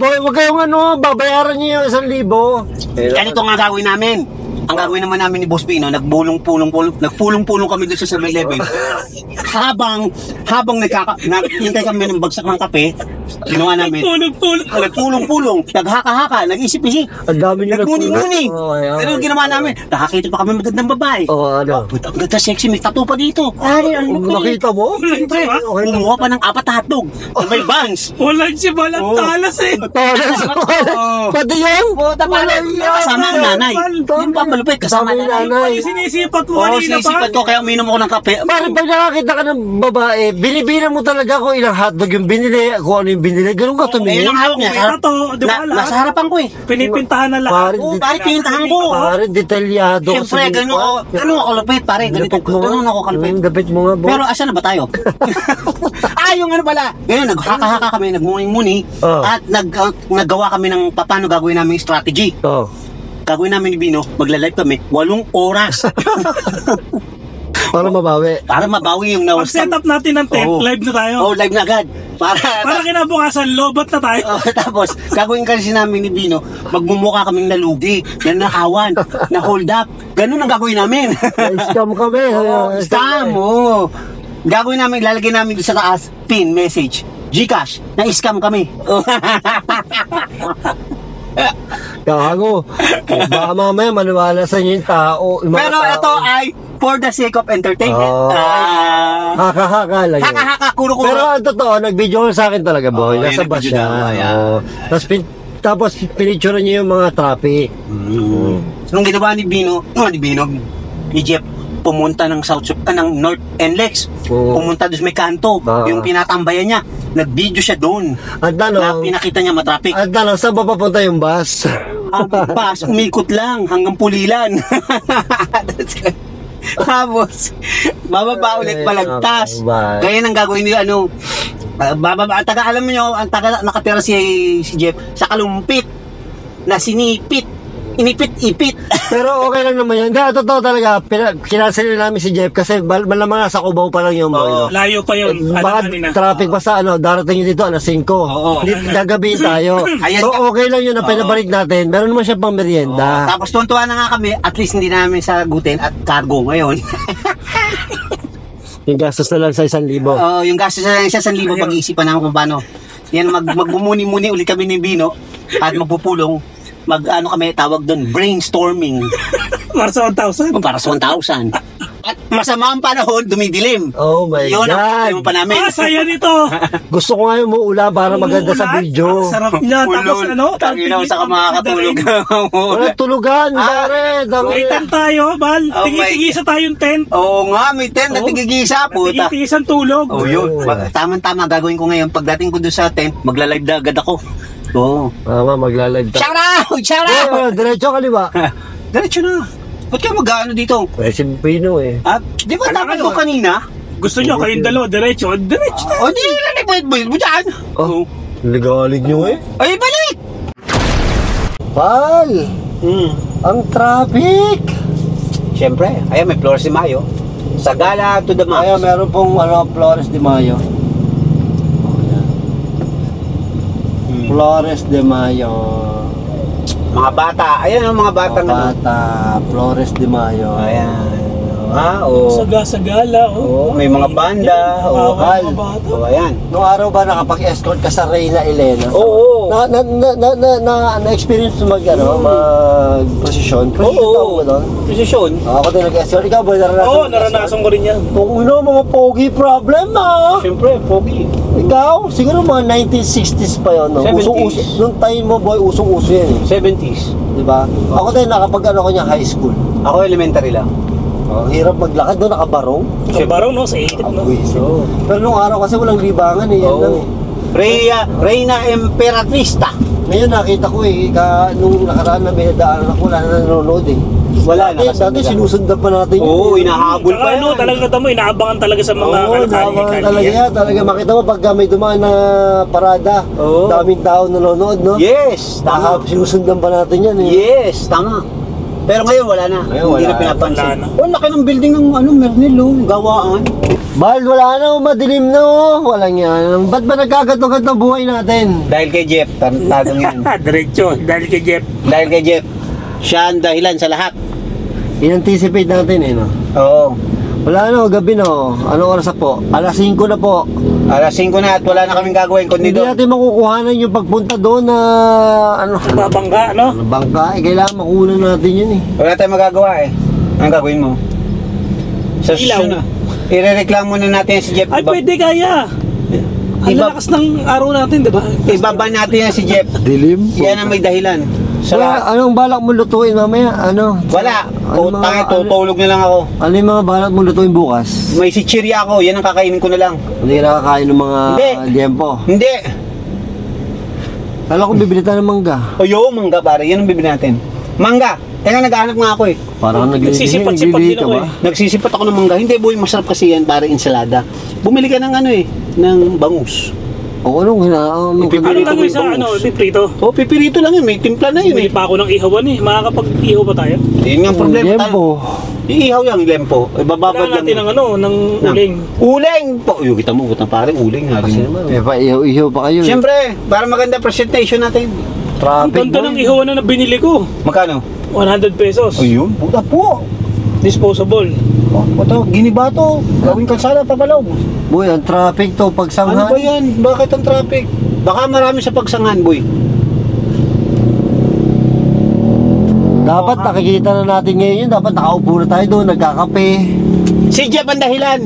Boy, wag kayong babayaran niyo yung 1,000. Ganito nga gagawin namin. Ang gagawin naman namin ni Boss Pino, nagpulong-pulong kami doon sa 7-Eleven. habang naghintay kami ng bagsak ng kape, ginawa namin. Nagpulong-pulong, naghaka-haka, nag-isip-isip. Ang dami niyo nagmuni-muni. Pero yung ginawa namin, nakakita pa kami magandang babae. Ano? Ang ganda sexy, may tattoo pa dito. Nakita mo? Siyempre, kumuha pa ng 4 na hotdog. May buns. Wala siya, walang talas eh. Pati yun? Kasama ang nanay. Yung malupit, kasama yung nanay. Sinisipat mo kanina pa. Sinisipat ko, kaya uminom ako ng kape. Pag nakakita ka ng babae, binibilang mo talaga kung ilang hotdog yung binili, kung ano yung binili. Ganun ka Ayun tumingin. ang hawak niya. Ito, di ba lahat? Nasa harapan ko eh. Pinipintahan na lahat. Pare, Oo, pare, pinuntahan ko. pare, detalyado. Siyempre, ano ako kalapit, pare. Ganito, ganun ako kalapit. Gapit mo nga, boss. Pero asan na ba tayo? Yung ano pala. Ngayon, naghaka-haka kami, nagmuni-muni. At naggawa kami ng paano gagawin namin strategy. Oh. Gagawin namin ni Bino, magla-live kami 8 oras. Para mabawi. Para mabawi yung Pag set up natin ng tent, Oo. live na tayo. Oh, live na agad. Para kinabukasan, lobat na tayo. Tapos, gagawin kasi namin ni Bino, magmumukha kaming nalugi, nanakawan, na hold up. Ganun ang gagawin namin. Scam kami. Scam, oh. Gagawin namin, lalagay namin doon sa taas, pin, message, Gcash, na-scam kami. Gago. Baka mamaya maniwala sa inyo yung tao. Yung mga Pero tao. ito ay for the sake of entertainment. Oh. Haka-haka lang yun. Haka-haka, kuro-kuro. Pero ang totoo, nag-video ko sa akin talaga, boy. Nasa yun, bus nag-video siya. na, yeah. Oo. Tapos pinicture niya yung mga traffic. Nung ginawa ni Bino, ni Jeff, pumunta ng ng North NLEX. Oo. Pumunta doon sa may kanto. Yung pinatambayan niya. Nag-video siya doon. Ang Na tanong, pinakita niya matraffic. saan ba papunta yung bus? Ang bus, umikot lang hanggang Pulilan. Tapos, bababa ulit palagtas. Bye. Kaya nang gagawin niyo bababa, alam mo nyo, ang taga nakatira si Jeff sa kalumpit na sinipit. Inipit-ipit. Pero okay lang naman yun. Hindi, totoo talaga. Kinansel namin si Jeff kasi malamang nasa Cubao pa lang yung boy. Oo. No? Layo pa yun. Baka kanina. traffic pa sa darating yun dito, 5. Oo. Gagabihin tayo. Ayan So ka. okay lang yun na pinabalik natin. Meron naman siya pang merienda. Tapos tuntuan na nga kami, at least hindi namin sagutin at cargo ngayon. Yung gastos na lang sa 1,000. Yung gastos na lang siya 1,000, pag-iisipan namin kung paano. Yan, magbumuni-muni ulit kami ni Bino at magpupulong. Kami tawag doon, brainstorming. Para sa 1,000. Para sa 1,000. At masama ang panahon, dumidilim. Oh my Yun ang God. pa namin. Saya nito. Gusto ko nga yung muula para maganda sa video. Sarap niya. Tapos Tanginaw sa makakatulog. Wala tulugan, pare. May tent tayo, Bal. Oh my Tingin-tigisa tayong tent. Oo nga, may tent na tigigisa, puta. Tingin-tigisan tulog. Oh, yun. Tama-tama, gagawin ko ngayon. Pagdating ko doon sa tent, magla-live na agad ako. Oo. Tama, magla-live tayo. Shout out! Shout out! Diretso kaliwa. Diretso na. Ba't kayo mag-ano dito? Eh, si Pino eh. Di ba dapat ko kanina? Gusto nyo, kayong dalawa, diretso. Diretso na. O di, lalibay mo dyan. Oh, ligalig nyo eh. Ay, balik! Pal, ang traffic. Siyempre, ayan, may Flores de Mayo. Sagala to the max. Kaya meron pong Flores de Mayo. Flores de Mayo. Mga bata. Ayan ang mga bata. Bata, Flores de Mayo. Ayan. Oo. Sagala, Oo, may mga banda. Oo, Pal. Oo, ayan. Noong araw ba nakapag-escort ka sa Reyna Elena? Oo. Na-experience mo mag-posisyon? Oo. Ba doon? Posisyon. Ako din nag-escort. Ikaw ba naranasan? Oo, naranasan ko rin yan. Kung mga pogi problem Siyempre, pogi. Ikaw, siguro mga 1960s pa yun, no? 70s. Usong-uso. Nung time mo, boy, usong-uso yan eh. 70s. Diba? Ako din, ko niya high school. Ako elementary lang. Ang hirap maglakad doon, nakabarong. Sa barong, no? Sa ikit, no? So, pero nung araw kasi walang libangan eh. Yan lang eh. Reyna Emperatrista. Ngayon nakita ko eh, nung nakaraan na may nadaanan ako, wala na nanonood eh. Wala na. Dati sinusundan pa natin yun. Oo, eh. inahabol pa Tsaka yan. talaga kata mo, inaabangan talaga sa mga Oo, naman talaga yan. Talaga makita mo pagka may dumaan na parada, Oo. daming tao nanonood, no? Yes, tama. Sinusundan pa natin yan eh. Yes, tama. Pero ngayon wala na. Ngayon, Hindi wala na pinapansin. na. Oh, laki ng building ng Mernil, gawaan. Bahal, wala na, madilim na oh. Walang yan. Ba't ba nagkagato-gato buhay natin? Dahil kay Jeff, tanong yan. Diretso, dahil kay Jeff. Dahil kay Jeff, siya ang dahilan sa lahat. In-anticipate natin eh, no? Oo. Wala na, gabi na oh. Anong oras na po? Alas 5 na po. Alas 5 na at wala na kaming gagawin kundi Hindi doon. natin makukuhanan yung pagpunta doon na Babangga, no? bangka. Kailangan makunan natin yun eh. Wala tayong magagawa eh. Anong gagawin mo? Sa Ilaw. susunod, irereklamo na natin si Jeff. Ay, pwede kaya. Ang lakas ng araw natin, di ba? Ibaba natin yan si Jeff. Dilim? Yan ang may dahilan. Sa lahat. Anong balak mo lutuin mamaya? Ano? Wala. Ano mga- Tutulog na lang ako. Ano yung mga balak mo lutuin bukas? May sichirya ako. Yan ang kakainin ko na lang. Hindi ka nakakain ng mga Hindi. liempo. Hindi. Kala ko bibili tayo ng mangga. O mangga pare, yan ang bibili natin. Mangga! Teka, naghahanap nga ako eh. Parang Nagsisipat-sipat din ako eh. Nagsisipat ako ng mangga. Hindi boy, masarap kasi yan pare, ensalada. Bumili ka ng ano eh, ng bangus. O anong Ipipirito Ano mo lang yung sa bangus. piprito? O, pipirito lang yun, may timpla na yun Bumili eh. pa ako ng ihawan eh. Makakapag-ihaw ba tayo? Yun nga ang problema. Lempo. Iihaw yung lempo. Ibababad Kailangan lang. natin ng uling. Uling! Po, yung kita mo, utang pare, uling. Kasi naman, may pa-ihaw pa kayo. Siyempre, para maganda presentation natin. Ang Traffic ganda ng ihawan na binili ko. Magkano? 100 pesos. Ayun, puta po. Disposable. Ito, giniba to. Gawing kalsada, papalaw. Boy, ang traffic to, Ano pagsanghan. ba yan? Bakit ang traffic? Baka marami sa pagsangan, boy. Dapat nakikita na natin ngayon yun. Dapat nakaupo na tayo doon, nagkakape. Si Jeff ang dahilan.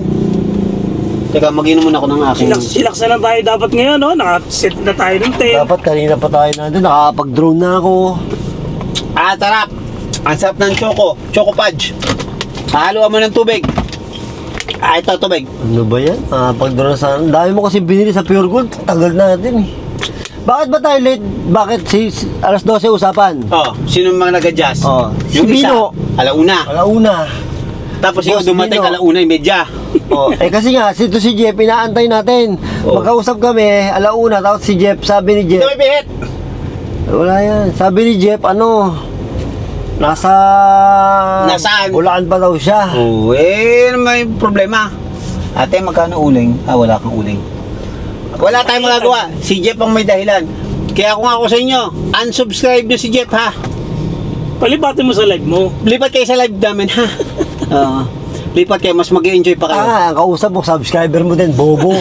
Teka, mag-inom muna ako ng aking... Silax na lang tayo dapat ngayon, no? Naka-set na tayo ng tent. Dapat kanina pa tayo nandun, nakakapag-drone na ako. Sarap. Ang sarap ng choco fudge. Haluan mo ng tubig. Ito tubig. Ano ba yan? Pag-drone na sana. Ang dami mo kasi binili sa Pure Gold. Tagal natin eh. Bakit ba tayo late? Bakit alas 12 usapan? Sino mga nag-adjust? Si Bino. Alauna. Alauna. Tapos ikaw Boss dumating Bino. 1:30. Kasi nga, si Jeff, inaantay natin. Magkausap kami, alauna, tapos si Jeff, sabi ni Jeff. Ito may bihit. Wala yan. Sabi ni Jeff, Nasaan? Ulaan pa daw siya. May problema. Ate, magkano uling? Wala kang uling. Wala tayong magagawa. Si Jeff ang may dahilan. Kaya kung ako sa inyo, unsubscribe nyo si Jeff ha. Palipatin mo sa live mo. Lipat kayo sa live namin ha. Lipat kayo, mas mag-enjoy pa kayo. Ang kausap mo, subscriber mo din, bobo.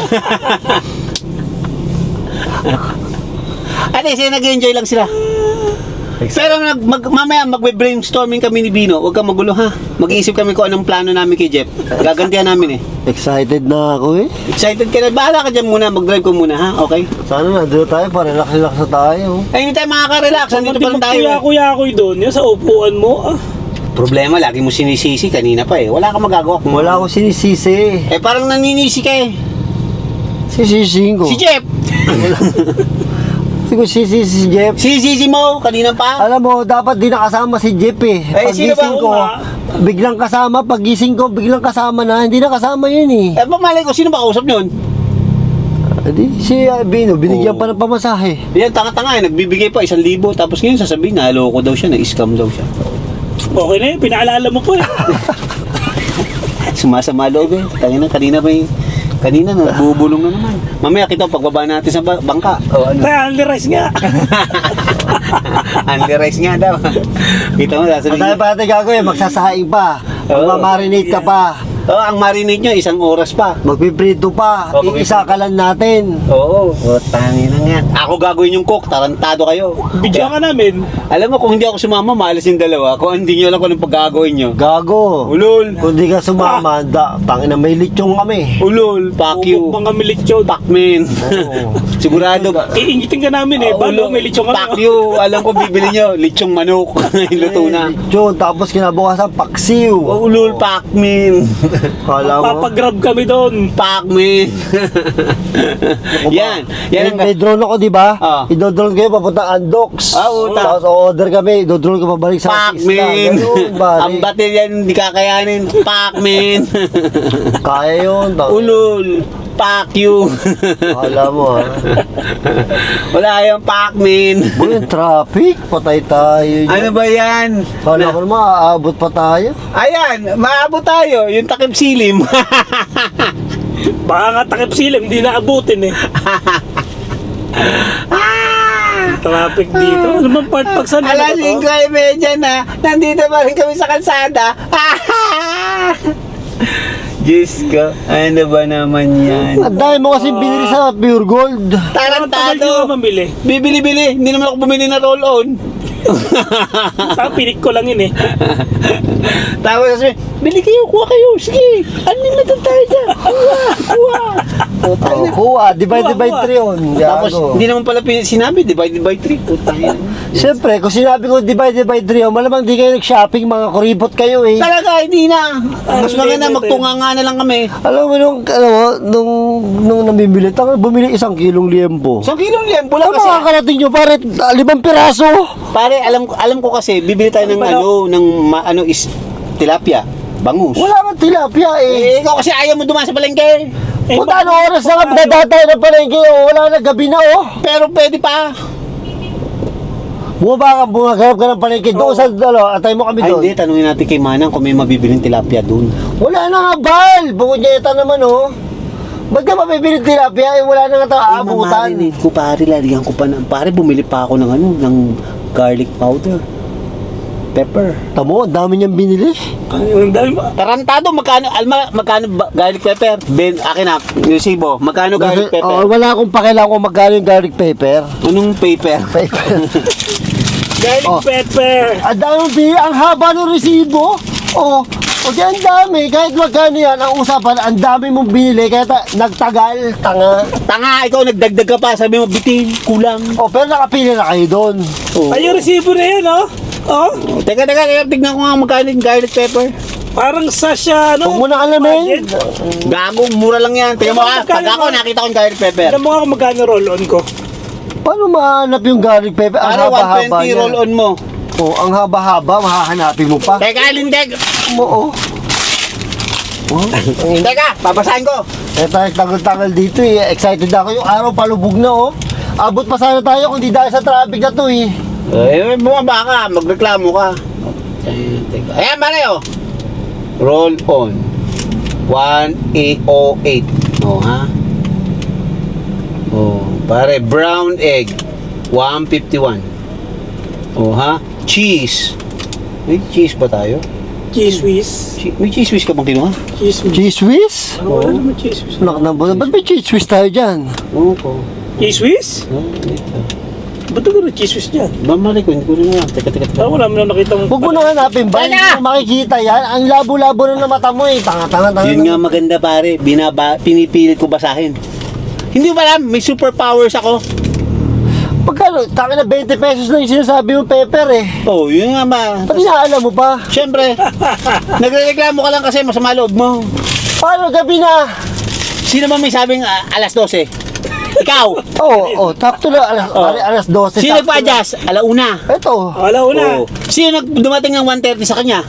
Ate, sila nag-enjoy lang sila. Pero mamaya magbe-brainstorming kami ni Bino. Huwag kang magulo ha. Mag-iisip kami kung anong plano namin kay Jeff. Gagantihan namin eh. Excited na ako eh. Excited ka na. Bahala ka dyan muna. Mag-drive ko muna ha. Okay? Sana nandito tayo, relax na tayo. Ay, hindi tayo makaka-relax. Nandito pa lang tayo. Kuya-kuya-kuy doon. Yan sa upuan mo. Problema, lagi mo sinisisi kanina pa eh. Wala kang magagawa. Wala akong sinisisi. Parang naninisi ka eh. Sisisihin ko. Si Jeff! Hindi ko sisisi si Jeff. Sisisi mo kanina pa. Alam mo, dapat di nakasama si Jeff eh. Sino ba? Pagising ko, biglang kasama. Pagising ko, biglang kasama na. Hindi na kasama yun eh. Pamalay ko, sino ba kausap yun? Di, si Bino, binigyan pa ng pamasahe. Yan, tanga-tanga eh. Nagbibigay pa 1,000. Tapos ngayon sasabihin, naloko daw siya, na-scam daw siya. Okay na yun, pinaalala mo po eh. Sumasama loob eh. Kanina nagbubulong na naman. Mamaya kita pagbaba natin sa bangka. Kaya only rice nga. Only rice nga daw. Kita mo, sasabihin. Tayo pa natin gagawin, magsasaing pa. Magmamarinate ka pa. Ang marinate nyo, 1 oras pa. Magpiprito pa. Iisa ka lang natin. Oo. Tangin na nga. Ako gagawin yung cook, tarantado kayo. Bidyo ka namin. Alam mo, kung hindi ako sumama, maalis yung dalawa. Kung hindi nyo alam kung anong paggagawin nyo. Gago. Ulol. Kung di ka sumama, tangina may lechong kami. Ulol. Fuck you. Ubok mga militsyon. Pakmin. Sigurado. Iingitin ka namin eh. Bago may litsyon Fuck kami. you. Alam ko bibili nyo. Lechong manok. Luto na. Lechon, tapos kinabukasan, paksiw. Ulol. Pakmin. Kala mo? Papagrab kami doon. Pakmin. Yan. Yan May drone ako, di ba? Idodrone kayo papunta Andox. Uta. Tapos order kami, idodrone ko pabalik sa Pakmin. Ganun, Ang batil yan, hindi kakayanin. Pakmin. Kaya yun. Ulol. Fuck you. Kala mo ha. Wala yung Pakmin. Boy, yung traffic, patay tayo. Ano ba yan? Kala ko naman, aabot pa tayo. Ayan, maabot tayo. Yung takip silim. Baka nga takip silim, hindi naabutin eh. Traffic dito. Ano bang part pag saan? Alas 5:30 na. Nandito pa rin kami sa kalsada. Diyos ko, ano ba naman yan? Ang dami mo kasi binili sa Pure Gold. Tarantado. Mamili. Bibili-bili. Hindi naman ako bumili na roll-on. Saka pinik ko lang yun eh. Tapos sabi, bili kayo, kuha kayo. Sige, unlimited tayo dyan. Kuha. Kuha, divide by 3 yun. Tapos, hindi naman pala sinabi, divided by 3. Putang ina. Siyempre, kung sinabi ko divide by 3 yun, malamang di kayo nag-shopping, mga kuripot kayo eh. Talaga, hindi na. Mas maganda, magtunga nga na lang kami. Alam mo, nung namimili, bumili 1 kilong liempo. 1 kilong liempo lang Ano kasi. makakarating nyo, pare? 5 piraso. Pare, alam ko kasi, bibili tayo ng tilapia. Bangus. Wala kang tilapia eh. Ikaw kasi ayaw mo dumaan sa palengke. Kung ano oras na kami dadatay ng palengke, wala na, gabi na oh. Pero pwede pa. Bumagarap ka ng palengke doon sa atay mo kami Ay, doon. hindi. Tanungin natin kay Manang kung may mabibiling tilapia doon. Wala na nga, Bal. Bukod niya ito naman oh. Ba't ka mabibili tilapia? Eh, wala na nga ito aabutan. Mamarinate ko, pare. Lalihan ko pa na. Pare, bumili pa ako ng garlic powder. Pepper. Tamo, ang dami niyang binili. Ang dami ba? Tarantado, magkano garlic pepper? Akin na, resibo. Magkano garlic pepper? Wala akong pakialam kung magkano yung garlic pepper. Anong paper? Garlic pepper. Ang daming binili, ang haba ng resibo. Oh, okay, ang dami. Kahit magkano yan, ang usapan, ang dami mong binili. Kaya nagtagal, tanga. Tanga, ikaw nagdagdag ka pa. Sabi mo, bitin, kulang. Oh, pero nakapili na kayo doon. Oh. Ay, yung resibo na yun, oh. Oh, Teka, tignan ko nga magkano yung garlic pepper. parang sasya, ano? Huwag mo na alamin. Gagong, mura lang yan. Tingnan mo ka, pag ako nakita ko yung garlic pepper. Alam mo nga kung magkano roll-on ko. Paano mahanap yung garlic pepper? Ang Ano, haba-haba 120 niya. roll on mo. Oh, ang haba-haba, mahahanapin mo pa. Teka, lindig. Oo. Teka, babasahin ko. Eh, tayo tagal-tagal dito eh. Excited ako. Yung araw palubog na oh. Abot pa sana tayo kung di dahil sa traffic na to eh. Eh, bumaba ka, magreklamo ka. Teka. Ayan, pare, oh. Roll on. 1808. Oh, ha? Oh, pare, brown egg. 151. Oh, ha? Cheese. May cheese ba tayo? Cheese whiz. May cheese whiz ka bang kinuha? Cheese whiz. Cheese whiz? Ano, wala naman cheese whiz. Ba't may cheese whiz tayo dyan? Oo po. Cheese whiz? Ba't ko na cheese whiz dyan? Mamalik ko, hindi ko rin nga. Teka. Parang wala mo na nakita mo. Huwag mo na hanapin ba? Hindi mo makikita yan. Ang labo-labo na ng mata mo eh. Tanga. Yun nga maganda, pare. Pinipilit ko basahin. Hindi ba alam, may superpowers ako. Pagkano? Taka na 20 pesos na yung sinasabi mo pepper eh. Oh, yun nga ba. Pati naalam mo pa. Siyempre, nagreklamo ka lang kasi masama loob mo. Paano gabi na? Sino ba may sabing alas 12? Ikaw. Oo, takto na. Alas 12. Sino nagpa-adjust? Alauna. Ito. Wala una. Oh. Sino dumating ng 1:30 sa kanya?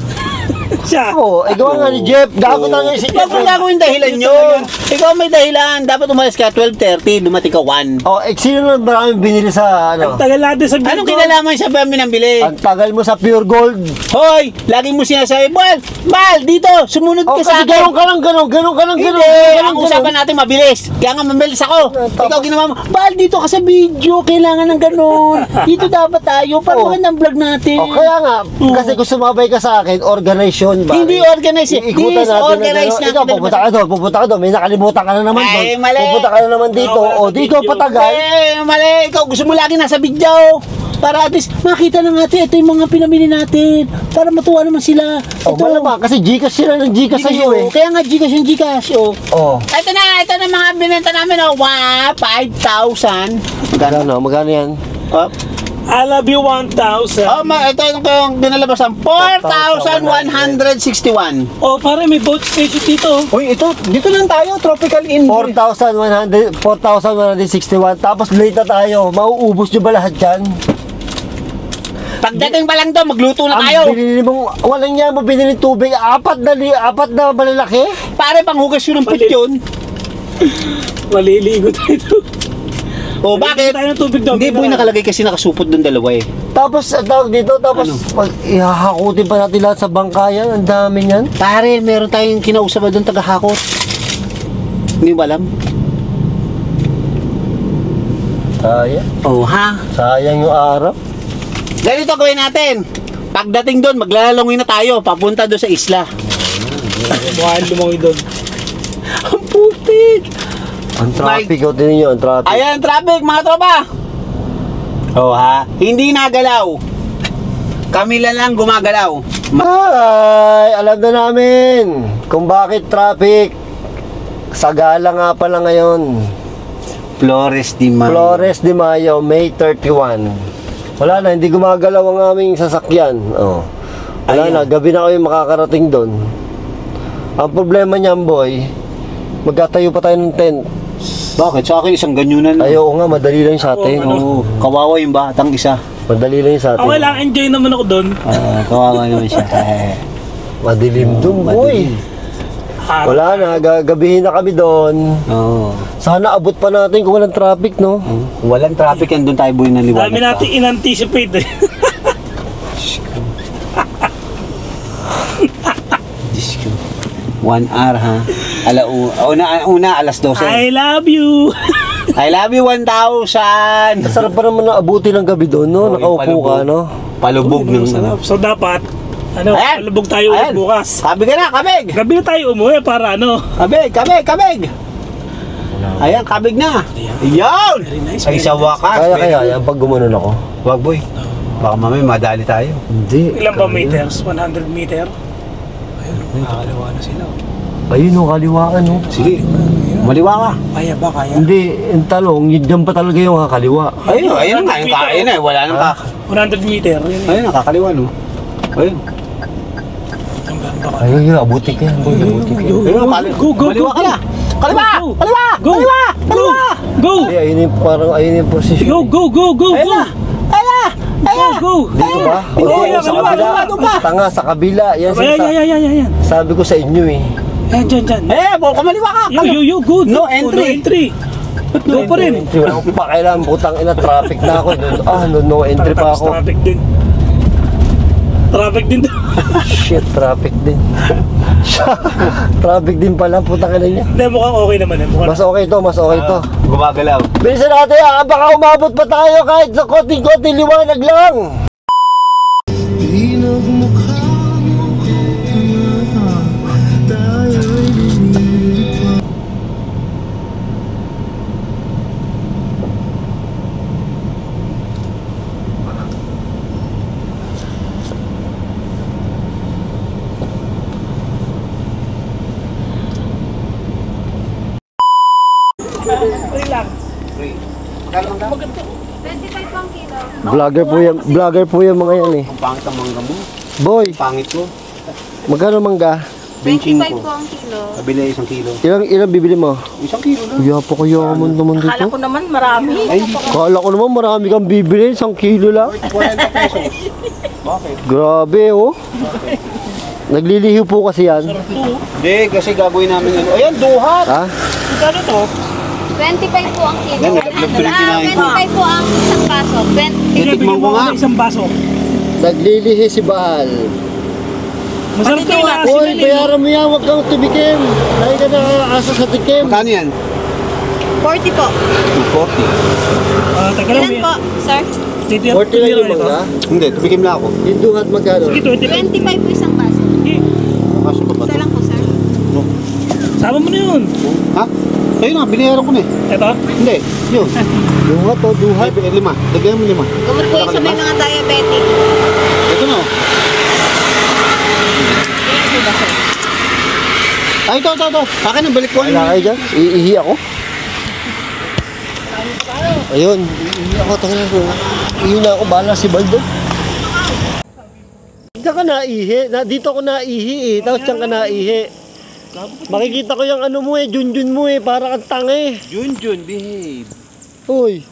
Siya. Oo, gawa nga ni Jeff. Gago talaga si Jeff. Huwag mo gagawin dahilan yun. Ikaw may dahilan. Dapat umalis ka 12:30, dumating ka 1. Oh, sino na maraming binili sa ano? Tagal natin sa Anong kinalaman sa ba minambili? Ang tagal mo sa Pure Gold. Hoy, lagi mo sinasabi, Bal, dito, sumunod Oh, ka sa kasi akin. ganon ka lang. Hindi, ang usapan natin mabilis. Kaya nga mabilis ako. Ikaw ginawa mo, Bal, dito ka sa video, kailangan ng ganon. Dito dapat tayo, para Oh. magandang vlog natin. O kaya nga, kasi kung sumabay ka sa akin, organization ba? Hindi organize eh. Ikutan natin. Disorganize na. Ikaw, pupunta ka doon. May nakalimutan ka na naman doon. Ay, mali. Pupunta ka na naman dito. Wala O, sa di ikaw video. patagal. Mali. Ikaw gusto mo lagi nasa video. Para at least makita na natin ito yung mga pinamili natin. Para matuwa naman sila. O, malamang, kasi Gcash sila ng Gcash sa iyo eh. Kaya nga Gcash yung Gcash. Oh. O, Ito na mga binenta namin. Oh. 5,000. magkano yan? Oh. I love you 1,000. Ito yung dinalabasan. 4,161. Oh, pare, may boat station dito. Uy, dito lang tayo. Tropical Inn. 4,161. Tapos late na tayo. Mauubos nyo ba lahat yan? Pagdating pa lang to, magluto na tayo. Ang binili mong, walang yan mo binili tubig. Apat na malalaki. Pare, panghugas yun ng pit yun. Maliligo tayo. O, bakit? Tayo ng tubig daw. Hindi po yung nakalagay kasi nakasupot doon dalawa eh. Tapos, ang tawag dito, tapos, ihahakutin pa natin lahat sa bangkayan. Ang dami niyan. Pare, meron tayong kinausap doon taga-hakot. Hindi mo alam? Sayang. Oh, ha? Sayang yung araw. Ganito gawin natin. Pagdating doon, maglalangin na tayo. Papunta doon sa isla. Mukhaan lumangoy doon. Ang putik! Ang traffic, o din nyo, ang traffic. Ayan, traffic, mga tropa! Oh, ha? Hindi nagalaw. Kami lang gumagalaw. Ay, alam na namin kung bakit traffic. Sagala nga pala ngayon. Flores de Mayo. Flores de Mayo, May 31. Wala na, hindi gumagalaw ang aming sasakyan. Oh. Wala na, gabi na kami makakarating doon. Ang problema niyan, boy, magkatayo pa tayo ng tent. Bakit? Sa akin isang ganyunan lang. Ayaw nga, madali lang sa atin. Oo, kawawa yung batang isa. Madali lang sa atin. Okay lang, enjoy naman ako doon. Kawawa naman siya. Madilim doon, boy. Wala na, gagabihin na kami doon. Oo. Sana abot pa natin kung walang traffic, no? Kung walang traffic yan, doon tayo buhay ng liwanag. Dami natin in-anticipate eh. Diyos ko. 1 hour ha. Una, alas 12. I love you! I love you 1,000. Sarap pa naman na abuti ng gabi doon, no? Oo, Nakaupo yung ka, no? Palubog ng Sarap. So dapat, Ayan! palubog tayo ulit Ayan! bukas. Kabig ka na, kabig! Gabi na tayo umuwi para Kabig! Ayan, kabig na. Ayan! Very nice, Ay, very sa wakas. Kaya yan pag gumanon ako. Wag boy. Baka mamaya madali tayo. Hindi. ilan ba meters? 100 meter? Ayun, nakakalawa na sila. Ayun, no, kaliwaan, no? Sige, maliwa ka. Kaya ba, kaya? Hindi, yung talong, yun dyan pa talaga yung kakaliwa. Ayun nga, yung kain na. Wala nang ka. 100 meter. Yun, Ayun, nakakaliwa no. Ayun. hanggang baka. Ayun, yun, abuti ka yan, boy, abuti ka. Ayun, Go, maliwa ka na. Kaliwa! Go! Kaliwa! Go! Kaliwa! Go! Go! Hindi, ayun yung parang, ayun yung posisyon. Go! Ayun na! Ayun na! Go! Dito ba? O, Oo, di, yan, sa kaliwa, kabila. kaliwa, ba? Tanga, sa kabila. Yan, Ayan. sabi ko sa inyo, eh. Ayan, dyan. Bol ka maliwa ka! Yo, good. No Oh, entry. No entry. Go pa rin. Entry, wala akong pakailan, putang ina, traffic na ako. No entry pa ako. Traffic din. Traffic din. Shit, traffic din. Traffic din pala, putang ina niya. Hindi, mukhang okay naman eh. Mukhang Mas okay to. Gumagalaw. Bilisan natin, baka umabot pa tayo kahit sa konting-konting liwanag lang. lang. Vlogger po yung mga yan eh. Ang pangit ang mangga mo. Boy, Pangit ko. magkano mangga? 25 po ang kilo. Kabili 1 kilo. Ilang bibili mo? 1 kilo lang. Kuya pa kaya naman Akala dito. ko naman marami. Ay, hindi. Kala ko naman marami kang bibili, 1 kilo lang. 40 pesos. Bakit? Grabe oh. Naglilihiw po kasi yan. Hindi, kasi gagawin namin ano. Ayan, duhat. Ha? Kano to? 25 po ang kilo. Yan, nag-29 po. 25 po ang isang baso. 20. Titikman ko nga. Isang baso. Naglilihi si Baal. Masarap to na. Uy, bayaran mo yan, huwag kang tumikim. Dahil ka nakakasa sa tikim. Magkano yan? 40 po. 240. Teka lang. Ilan po, sir? 40 lang yung mangga. Hindi, tumikim lang ako. Yung duhat magkano? Sige, 25. 25 po isang baso. Kaso pa ba Isa ito? lang po, sir. Sama mo na yun. Ha? Ayun na, binayaran ko na eh. Ito? Hindi, yun. Duhat o duhat. Ay, 5. Dagyan mo 5. Gamot po yung sa may mga diabetic. Ito na. Ilan po ba, sir? Ay, ito. Akin ang balik ko. Wala kayo dyan? Iihi ako? Ayun, iihi ako. Tangina ko. Iihi na ako, bahala si Baldo. Diyan ka naihi. Dito ako naihi eh. Tapos diyan ka naihi. Makikita ko yung ano mo eh, junjun mo eh. Para kang tanga eh. Junjun, behave. Uy.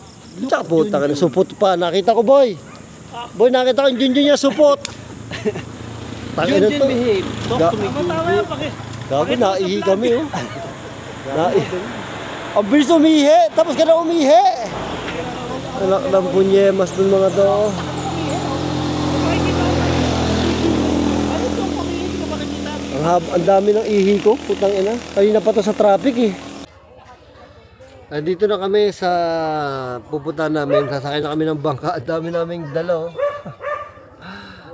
Tsaka po, tanga na supot pa. Nakita ko, boy. Boy, nakita ko yung junjun niya, supot. Tangina to. behave. Talk to me. Tama yan, paki. Gabi, naihi kami oh. Naihi. Ang bilis umihi, tapos ka na umihi. Anak ng punyemas dun mga to. Ang dami ng ihi ko, putang ina. Kanina pa to sa traffic eh. Nandito na kami sa pupuntahan namin. Sasakay na kami ng bangka. Ang dami naming dalaw.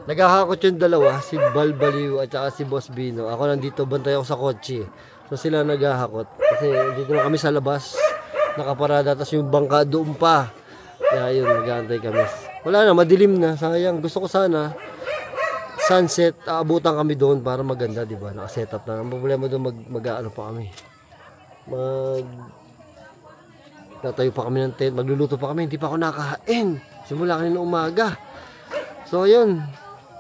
Naghahakot yung dalawa, si Balbaliw at saka si Boss Bino. Ako nandito, bantay ako sa kotse. So sila naghahakot. Kasi dito na kami sa labas. Nakaparada, tapos yung bangka doon pa. Kaya yun, nag-aantay kami. Wala na, madilim na. Sayang, gusto ko sana sunset, aabutan kami doon para maganda, di ba? Naka-setup na. Ang problema doon, mag-ano pa kami. Tatayo pa kami ng tent, magluluto pa kami, hindi pa ako nakakain. Simula kanina umaga. So ayun,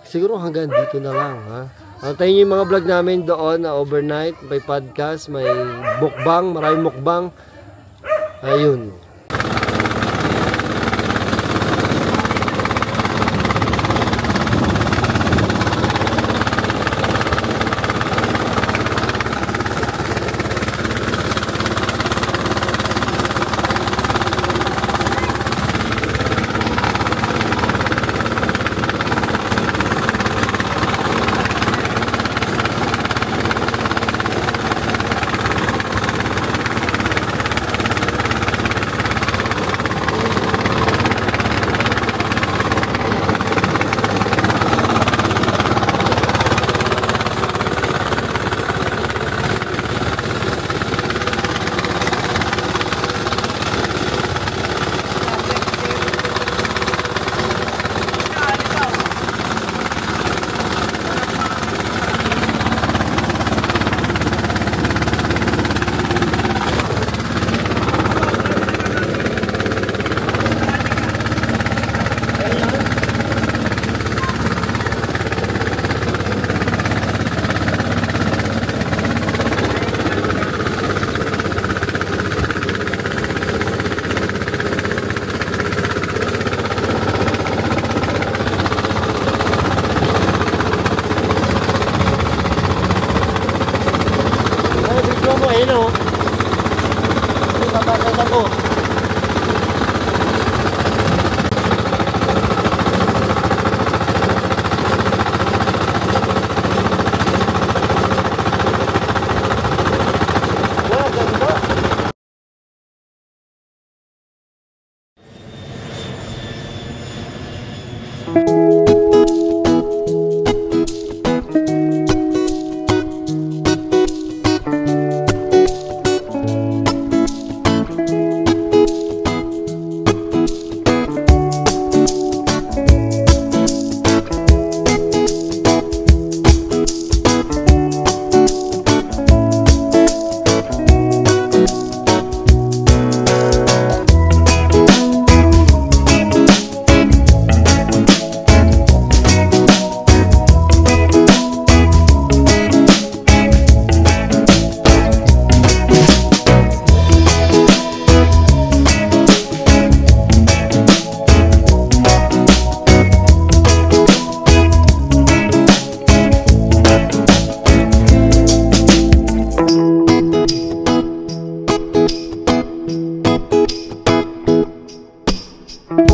siguro hanggang dito na lang ha. Antayin niyo yung mga vlog namin doon na overnight, may podcast, may mukbang, maraming mukbang. Ayun.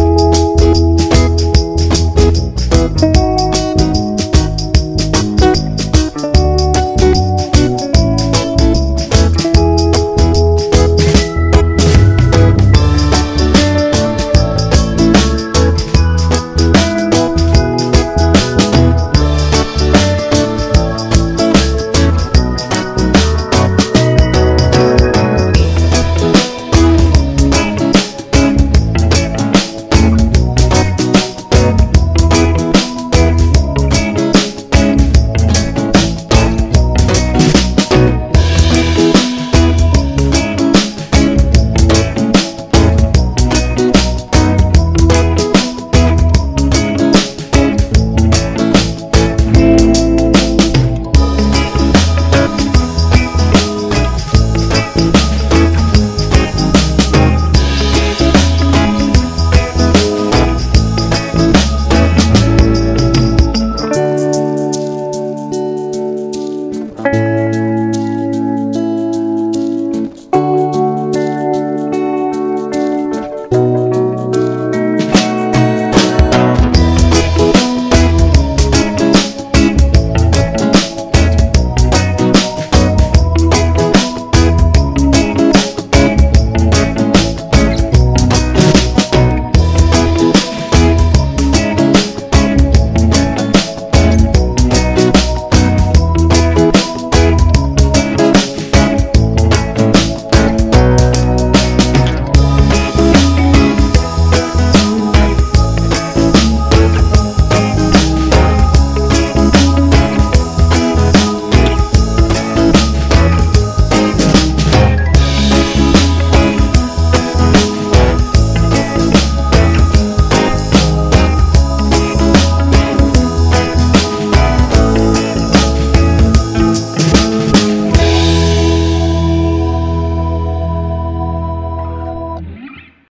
you.